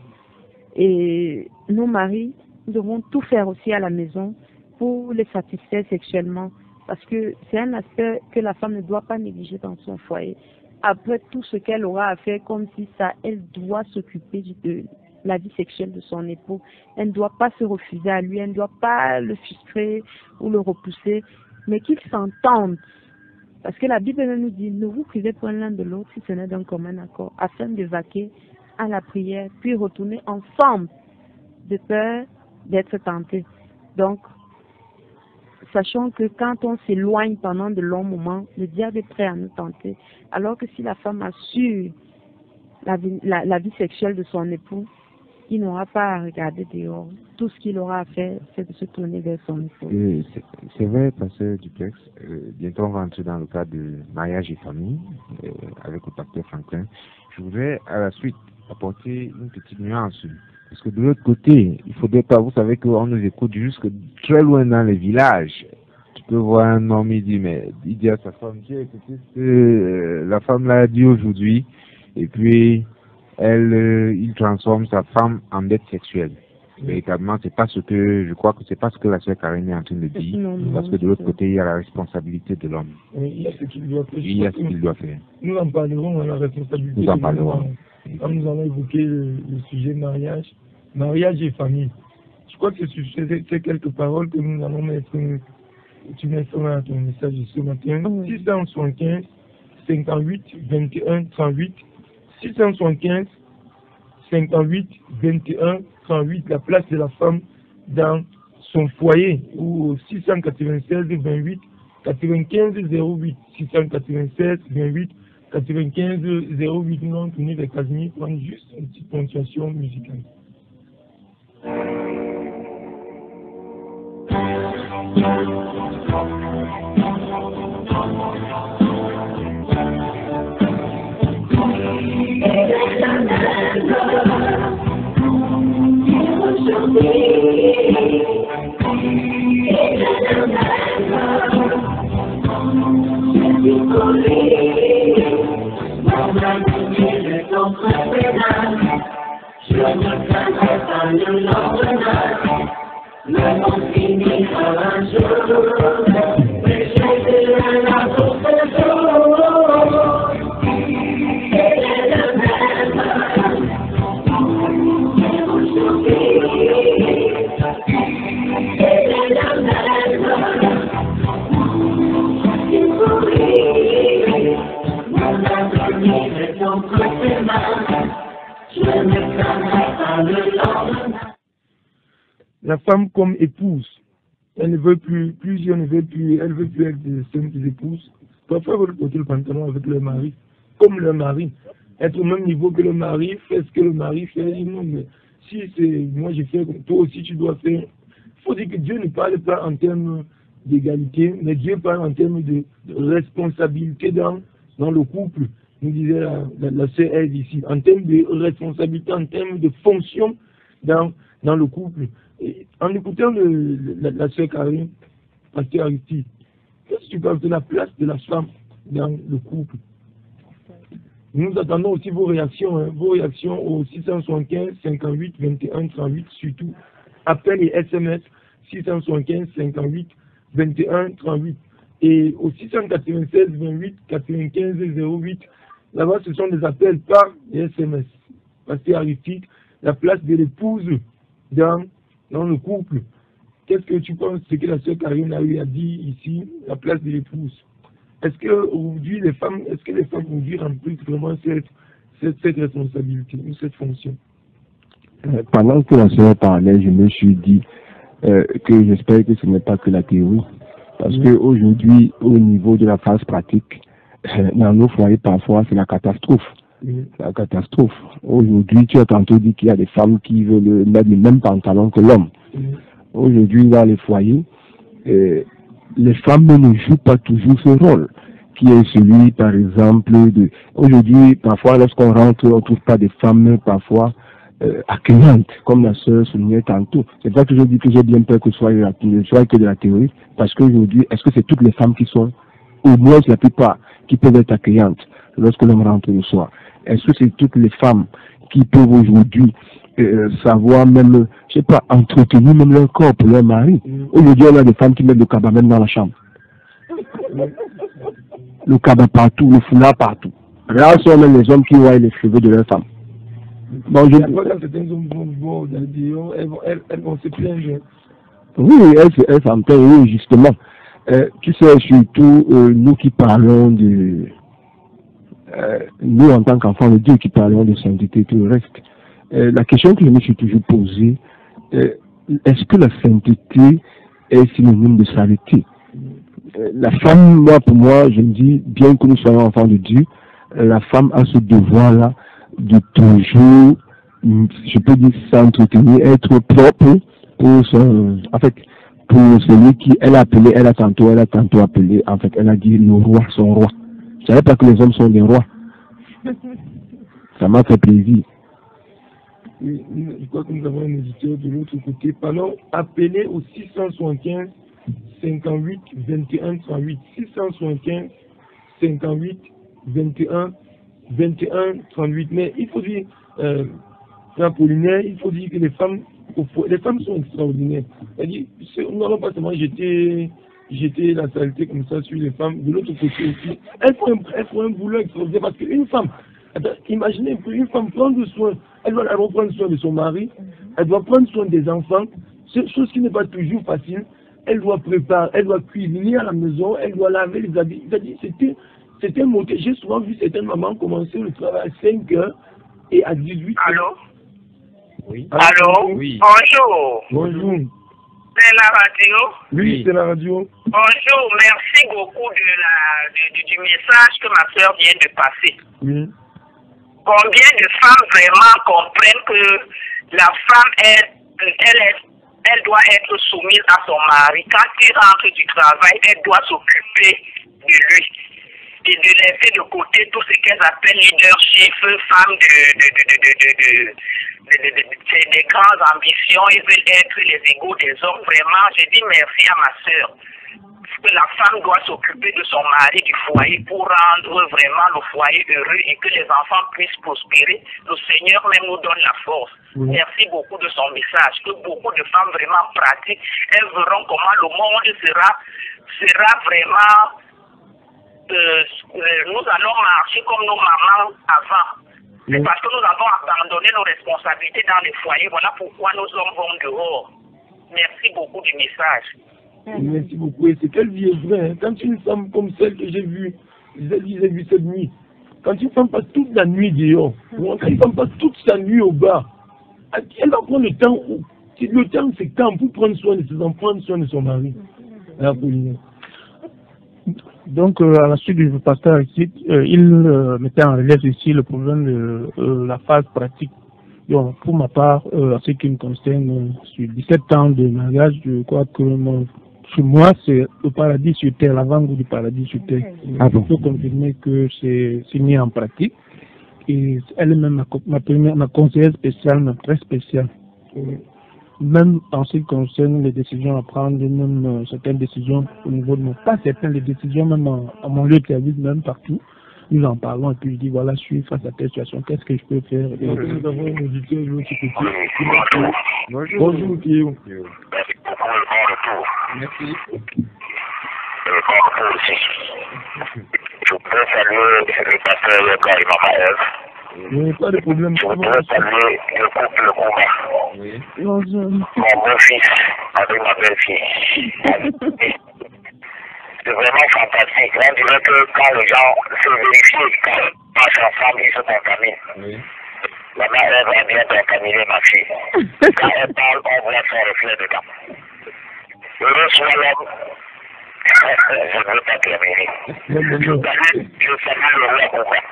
Et nos maris devront tout faire aussi à la maison pour les satisfaire sexuellement. Parce que c'est un aspect que la femme ne doit pas négliger dans son foyer. Après tout ce qu'elle aura à faire, comme si ça, elle doit s'occuper de la vie sexuelle de son époux. Elle ne doit pas se refuser à lui, elle ne doit pas le frustrer ou le repousser, mais qu'ils s'entendent. Parce que la Bible nous dit, ne vous privez point l'un de l'autre si ce n'est d'un commun accord, afin de vaquer à la prière, puis retourner ensemble, de peur d'être tentés. Donc, sachant que quand on s'éloigne pendant de longs moments, le diable est prêt à nous tenter. Alors que si la femme assure la vie sexuelle de son époux, il n'aura pas à regarder dehors. Tout ce qu'il aura à faire, c'est de se tourner vers son époux. C'est vrai, pasteur Duplex. Bientôt, on va entrer dans le cadre de mariage et famille avec le pasteur Franklin. Je voudrais à la suite apporter une petite nuance. Parce que de l'autre côté, il faudrait pas, vous savez qu'on nous écoute jusque très loin dans les villages. Tu peux voir un homme, il dit à sa femme, tiens, écoutez ce que la femme l'a dit aujourd'hui, et puis il transforme sa femme en bête sexuelle. Véritablement, c'est pas ce que, je crois que c'est pas ce que la sœur Karine est en train de dire, parce que de l'autre côté, il y a la responsabilité de l'homme. Il y a ce qu'il doit faire. Il y a ce qu'il doit faire. Nous en parlerons à la responsabilité. Nous en parlerons. Quand nous allons évoquer le sujet mariage et famille. Je crois que c'est quelques paroles que nous allons mettre. Tu mettras dans ton message ce matin. 675 58 21 38. 675 58 21 38. La place de la femme dans son foyer. Ou 696 28 95 08. 696 28 95 08. Nous allons tourner vers Casimir pour prendre juste une petite ponctuation musicale. Je ne craindrai pas le lendemain, le monde finira un jour, mais je serai là pour ce jour. Il est le même, aujourd'hui, il est le même, il pourrit, mon avenir est entre ses mains. Je ne craindrai pas le lendemain. la femme comme épouse. Elle ne veut plus, plusieurs ne veulent plus, elle veut plus être des simples épouses. Parfois, elle veut porter le pantalon avec leur mari, comme leur mari. Être au même niveau que le mari, faire ce que le mari fait. Non, mais si c'est moi j'ai fait, toi aussi tu dois faire. Il faut dire que Dieu ne parle pas en termes d'égalité, mais Dieu parle en termes de responsabilité dans le couple. Nous disait la sœur Ève ici, en termes de responsabilité, en termes de fonction dans le couple. Et en écoutant la sœur Karine, pasteur Aristide, qu'est-ce que tu penses de la place de la femme dans le couple? Nous attendons aussi vos réactions au 675 58 21 38, surtout appel et SMS 675 58 21 38 et au 696 28 95 08. Là-bas, ce sont des appels par les SMS. Pasteur Aristide, la place de l'épouse dans le couple. Qu'est-ce que tu penses, ce que la sœur Karine a eu à dire ici, la place de l'épouse? Est-ce que aujourd'hui les femmes aujourd'hui remplissent vraiment cette responsabilité ou cette fonction? Pendant que la sœur parlait, je me suis dit que j'espère que ce n'est pas que la théorie. Parce qu'aujourd'hui, au niveau de la phase pratique, dans nos foyers, parfois, c'est la catastrophe. C'est la catastrophe. Aujourd'hui, tu as tantôt dit qu'il y a des femmes qui veulent mettre le même pantalon que l'homme. Aujourd'hui, dans les foyers, les femmes ne jouent pas toujours ce rôle, qui est celui, par exemple, de... Aujourd'hui, parfois, lorsqu'on rentre, on ne trouve pas des femmes, parfois, accueillantes, comme la sœur soulignait tantôt. C'est ça que je dis que j'ai bien peur que ce soit que de la théorie, parce qu'aujourd'hui, est-ce que c'est toutes les femmes qui sont, au moins la plupart, qui peuvent être accueillantes lorsque l'on rentre le soir? Est-ce que c'est toutes les femmes qui peuvent aujourd'hui savoir même, je sais pas, entretenir même leur corps pour leur mari? Aujourd'hui, on a des femmes qui mettent le cabas même dans la chambre. Le cabas partout, le foulard partout. Là, sont même les hommes qui voient les cheveux de leur femme. Bon, quand certains hommes vont dans le dehors, elles vont se plaindre. Oui, elles s'en plaignent, oui, justement. Tu sais, surtout, nous qui parlons de... nous, en tant qu'enfants de Dieu, qui parlons de sainteté et tout le reste, la question que je me suis toujours posée, est-ce que la sainteté est synonyme de saleté? La femme, pour moi, je me dis, bien que nous soyons enfants de Dieu, la femme a ce devoir-là de toujours, je peux dire, s'entretenir, être propre pour son, en fait, pour celui qui, elle a tantôt appelé, en fait, elle a dit le roi, son roi. Je ne savais pas que les hommes sont des rois. Ça m'a fait plaisir. Oui, je crois que nous avons un éditeur de l'autre côté. Pardon, appelez au 675 58 21 38. 675 58 21 38. Mais il faut dire, Apollinaire, il faut dire que les femmes sont extraordinaires. C'est-à-dire, nous n'allons pas seulement jeter la saleté comme ça sur les femmes. De l'autre côté aussi, elles font un boulot extraordinaire parce qu'une femme, imaginez une femme prendre soin, elle doit prendre soin de son mari, elle doit prendre soin des enfants, chose qui n'est pas toujours facile. Elle doit préparer, elle doit cuisiner à la maison, elle doit laver les habits. C'est-à-dire, c'était monté. J'ai souvent vu certaines mamans commencer le travail à 5 heures et à 18 heures. Allô? Oui. Allô? Oui. Bonjour. Bonjour. C'est la radio? Oui, c'est la radio. Bonjour, merci beaucoup du message que ma soeur vient de passer. Oui. Combien de femmes vraiment comprennent que la femme, elle doit être soumise à son mari. Quand il rentre du travail, elle doit s'occuper de lui et de laisser de côté tout ce qu'elles appellent leadership, femmes des grandes ambitions, ils veulent être les égaux des hommes. Vraiment, je dis merci à ma soeur. Que la femme doit s'occuper de son mari, du foyer, pour rendre vraiment le foyer heureux et que les enfants puissent prospérer. Le Seigneur même nous donne la force. Oui. Merci beaucoup de son message. Que beaucoup de femmes vraiment pratiquent, elles verront comment le monde sera vraiment... nous allons marcher comme nos mamans avant. C'est parce que nous avons abandonné nos responsabilités dans les foyers. Voilà pourquoi nos hommes vont dehors. Merci beaucoup du message. Merci beaucoup. Et c'est qu'elle vie est vraie. Quand une femme comme celle que j'ai vue cette nuit, quand une femme passe toute la nuit dehors, quand une femme passe toute sa nuit au bar, elle va prendre le temps Si le temps c'est quand pour prendre soin de ses enfants, prendre soin de son mari. Donc, à la suite du pasteur ici, il mettait en relief ici le problème de la phase pratique. Donc, pour ma part, en ce qui me concerne, sur 17 ans de mariage, je crois que chez moi, c'est le paradis sur terre, l'avant-goût du paradis sur terre. Ah bon? Je peux confirmer que c'est mis en pratique. Et elle est même ma conseillère spéciale, ma très spéciale. Même en ce qui concerne les décisions à prendre, même certaines décisions au niveau de pas certaines, les décisions même à mon lieu de service, même partout, nous en parlons et puis je dis voilà, je suis face à telle situation, qu'est-ce que je peux faire? Nous avons une auditeur de l'autre côté. Bonjour. Bonjour, Théo. Merci beaucoup le bon retour. Merci. Le bon retour aussi. Je voudrais saluer le pasteur Yoka et Maman Ève. Oui, pas de problème. Je voudrais saluer le couple Le Combat. Oui. Bonjour. Mon beau-fils avec ma belle-fille. C'est vraiment fantastique. On dirait que quand les gens se vérifient, quand ils marchent ensemble, ils se contaminent. Oui. La mère Ève a bien contaminé ma fille. Quand elle parle, on voit son reflet dedans. Heureux soit l'homme. Je ne veux pas terminer. Je salue le roi Combat.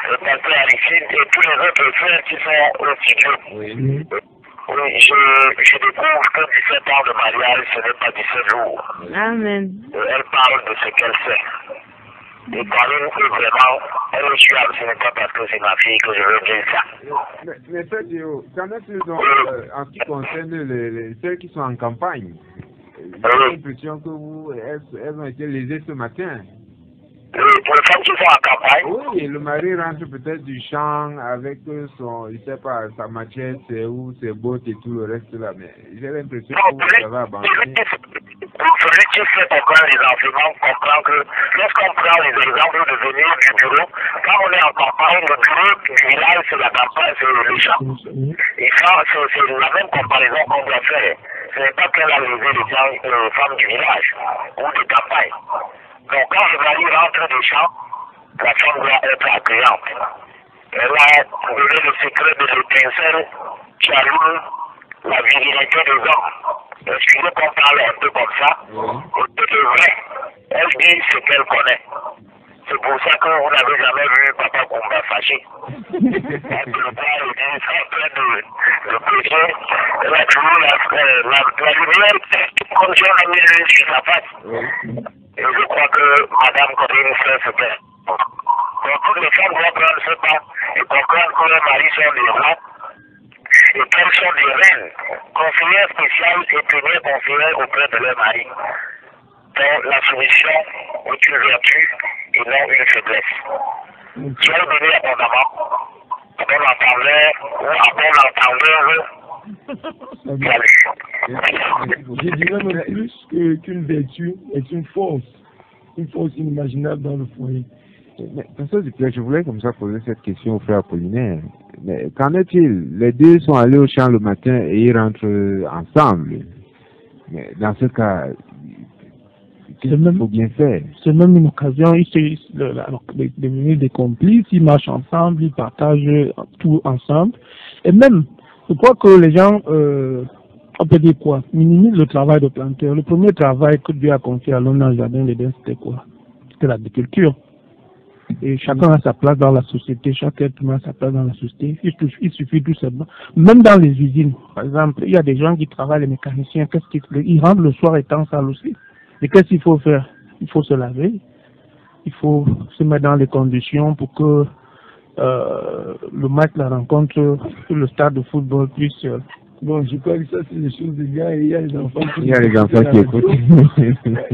Le pasteur Aristide et tous les autres frères qui sont au studio. Oui. Oui, je découvre que 17 ans de mariage, ce n'est pas 17 jours. Amen. Elle parle de ce qu'elle sait. Et quand même, vraiment, elle est suave, ce n'est pas parce que c'est ma fille que je veux dire ça. Mais ça, Théo, quand est-ce donc, en ce qui concerne celles qui sont en campagne, j'ai l'impression que elles ont été lésées ce matin. Pour les femmes qui sont en campagne. Oui, le mari rentre peut-être du champ avec son, je sais pas, sa machette, ou ses bottes et tout le reste là, mais j'ai l'impression que ça va abandonner. Celui qui fait comprendre les enseignements comprend que lorsqu'on prend les exemples de venir du bureau, quand on est en campagne, le bureau du village, c'est la campagne, c'est le champ. Et ça, c'est la même comparaison qu'on doit faire. Ce n'est pas qu'elle a levé les femmes du village ou de campagne. Donc quand le mari rentre du champ, la femme doit être accueillante. Elle a donné le secret de l'étincelle qui allume la virilité des hommes. Excusez qu'on parle un peu comme ça. C'est vrai. Elle dit ce qu'elle connaît. C'est pour ça que vous n'avez jamais vu Papa Koumba fâché. Le père dit ça plein de péché. Elle a toujours la lumière comme si on a mis l'huile sur sa face. Et je crois que Madame Corinne fait ce qu'elle. Donc toutes les femmes doivent prendre ce temps et comprendre que leurs maris sont des rois et qu'elles sont des reines, conseillères spéciales et premières conseillères auprès de leur mari. Donc la soumission est une vertu et non une faiblesse. Tu as donné abondamment, à bon entendeur ou à bon entendeur. Je dirais même plus qu'une vertu est une force inimaginable dans le foyer. Mais, Pasteur Dupleix, je voulais comme ça poser cette question au frère Apollinaire. Mais qu'en est-il? Les deux sont allés au champ le matin et ils rentrent ensemble. Mais dans ce cas, qu'est-ce qu'il faut bien faire? C'est même une occasion, ils devenir des complices, ils marchent ensemble, ils partagent tout ensemble. Et même, je crois que les gens, on peut dire quoi, minimisent le travail de planteur. Le premier travail que Dieu a confié à l'homme dans le jardin d'Éden, c'était quoi? C'était l'agriculture. Et chacun a sa place dans la société, chaque être humain a sa place dans la société. Il suffit tout simplement. Même dans les usines, par exemple, il y a des gens qui travaillent, les mécaniciens, ils rentrent le soir étant sales aussi. Et qu'est-ce qu'il faut faire? Il faut se laver, il faut se mettre dans les conditions pour que le match, la rencontre sur le stade de football puisse... Bon, je crois que ça, c'est des choses des gars et il y a les enfants qui... Il y a les enfants qui écoutent.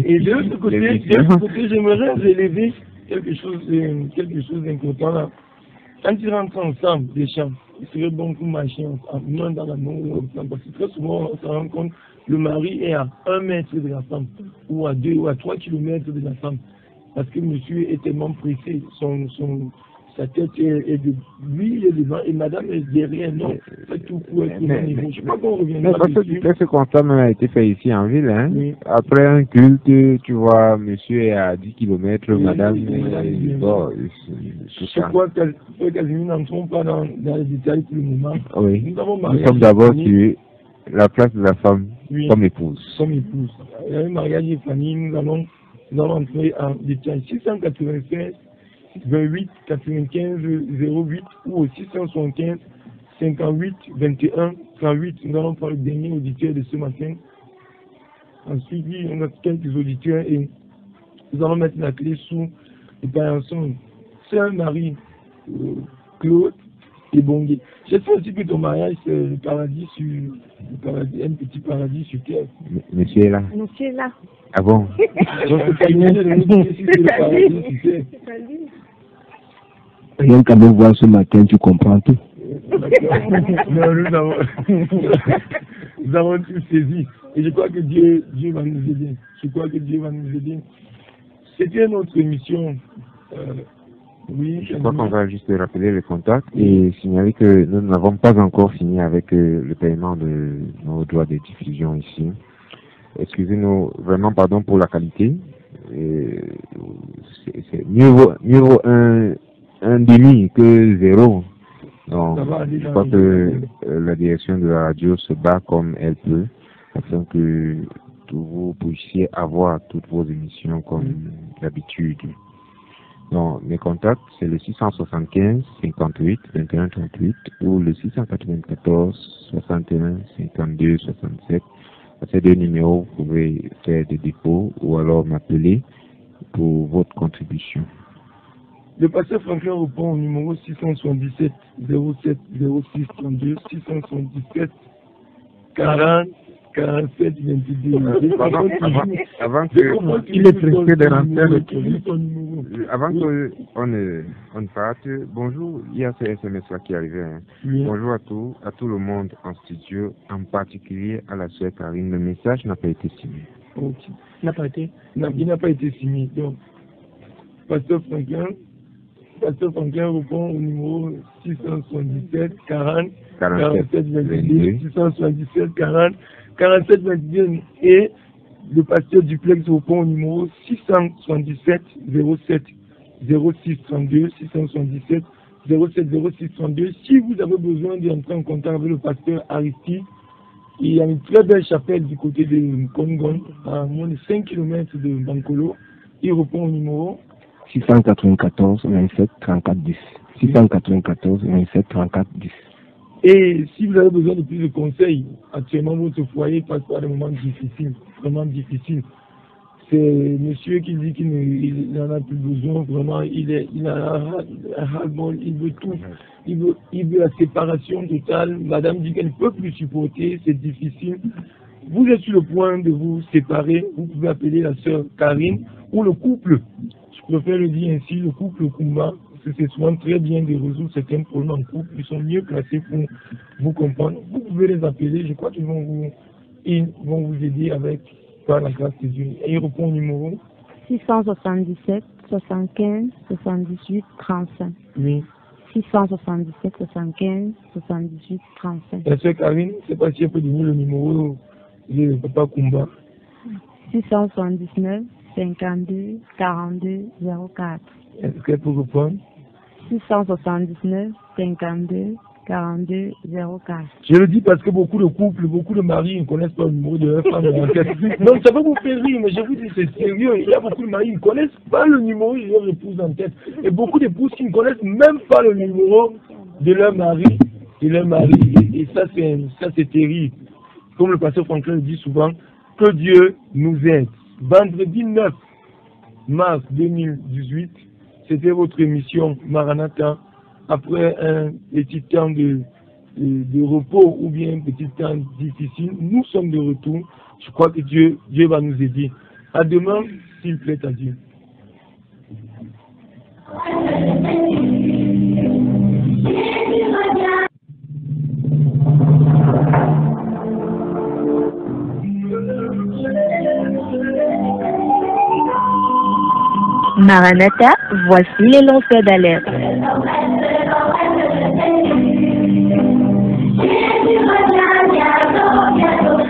Et de l'autre côté, j'aimerais relever quelque chose d'important là. Quand ils rentrent ensemble, des champs, il serait bon qu'on marche ensemble, non dans la main ou ensemble. Parce que très souvent, on se rend compte, le mari est à 1 mètre de la femme, ou à 2 ou à 3 kilomètres de la femme. Parce que monsieur est tellement pressé, sa tête est de lui, il est devant, et madame est derrière. Non, c'est tout pour être au niveau. Je ne sais pas qu'on reviendra dessus. Ce constat même a été fait ici en ville. Hein? Oui. Après un culte, tu vois, monsieur est à 10 km, madame est bon. tout Je ça. crois que Casimir n'entrons pas dans les détails pour le moment. Oui. Nous Nous sommes d'abord sur la place de la femme comme épouse. Comme épouse. Il y a un mariage et famille, nous allons entrer en détail. 696 28 95 08 ou au 675 58 21 38. Nous allons prendre le dernier auditeur de ce matin. Ensuite, on a quelques auditeurs et nous allons mettre la clé sous et parler ensemble. C'est un mari, Claude et Bongué. J'espère aussi que ton mariage, c'est le paradis sur le paradis, un petit paradis sur terre. Monsieur est là. Monsieur est là. Ah bon? Donc, c'est le paradis sur terre. Rien qu'à me voir ce matin, tu comprends tout. Non, nous avons tout saisi. Et je crois que Dieu va nous aider. Je crois que Dieu va nous aider. C'était notre émission. Oui, je crois qu'on va juste rappeler le contact et signaler que nous n'avons pas encore fini avec le paiement de nos droits de diffusion ici. Excusez-nous, vraiment pardon pour la qualité. C'est mieux vaut un demi que zéro. Donc, je crois que la direction de la radio se bat comme elle peut afin que vous puissiez avoir toutes vos émissions comme d'habitude. Donc, mes contacts, c'est le 675 58 21 38 ou le 694 61 52 67. À ces deux numéros, vous pouvez faire des dépôts ou alors m'appeler pour votre contribution. Le pasteur Franklin répond au numéro 677 07 06 32 677 40 47 22. Avant que il est pressé de rentrer avant qu'on ne parte, bonjour, il y a ce SMS là qui est arrivé. Hein. Oui. Bonjour à tout le monde en studio, en particulier à la sœur Karine. Le message n'a pas été signé. Ok. Il n'a pas été signé. Donc, pasteur Franklin répond au numéro 677 40 47 22 677 40 47 22 et le pasteur Duplex répond au numéro 677 07 06 32 677 07 06 32. Si vous avez besoin d'entrer en contact avec le pasteur Aristide, il y a une très belle chapelle du côté de Congon, à moins de 5 km de Bankolo. Il répond au numéro 694 27 34 10. 694 27 34 10. Et si vous avez besoin de plus de conseils, actuellement votre foyer passe par des moments difficiles, vraiment difficiles. C'est monsieur qui dit qu'il n'en a plus besoin, vraiment, il a un ras-le-bol, il veut tout, il veut la séparation totale. Madame dit qu'elle ne peut plus supporter, c'est difficile. Vous êtes sur le point de vous séparer, vous pouvez appeler la sœur Karine ou le couple. Je préfère le dire ainsi, le couple Kumba, parce que c'est souvent très bien de résoudre certains problèmes en couple, ils sont mieux placés pour vous comprendre. Vous pouvez les appeler, je crois qu'ils vont vous aider avec, par la grâce de Dieu. Et ils répondent au numéro 677 75 78 35. Oui. 677 75 78 35. La sœur Karine, je ne sais pas si elle peut donner le numéro de Papa Kumba. 679 52 42 04. Est-ce qu'elle peut répondre? 679 52 42 04. Je le dis parce que beaucoup de couples, beaucoup de maris ne connaissent pas le numéro de leur femme en tête. Donc ça va vous faire rire, mais je vous dis c'est sérieux. Il y a beaucoup de maris qui ne connaissent pas le numéro de leur épouse en tête. Et beaucoup d'épouses qui ne connaissent même pas le numéro de leur mari. Et ça c'est terrible. Comme le pasteur Franklin le dit souvent, que Dieu nous aide. Vendredi 9 mars 2018, c'était votre émission Maranatha. Après un petit temps de repos ou bien un petit temps difficile, nous sommes de retour. Je crois que Dieu va nous aider. À demain, s'il plaît à Dieu. Maranatha, voici les lanceurs d'alerte.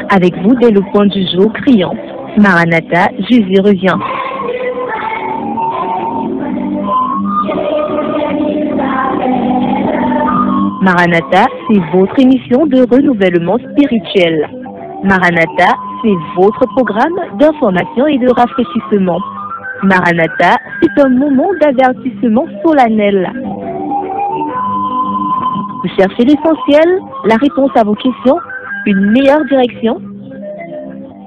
Avec vous dès le point du jour criant. Maranatha, Jésus revient. Maranatha, c'est votre émission de renouvellement spirituel. Maranatha, c'est votre programme d'information et de rafraîchissement. Maranatha, c'est un moment d'avertissement solennel. Vous cherchez l'essentiel, la réponse à vos questions, une meilleure direction?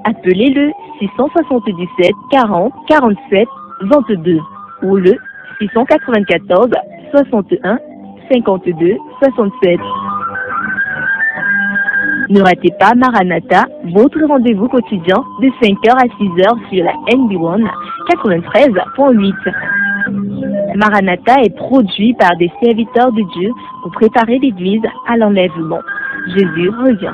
Appelez le 677 40 47 22 ou le 694 61 52 67. Ne ratez pas Maranatha, votre rendez-vous quotidien de 5h à 6h sur la NB1 93.8. Maranatha est produit par des serviteurs de Dieu pour préparer l'Église à l'enlèvement. Jésus revient.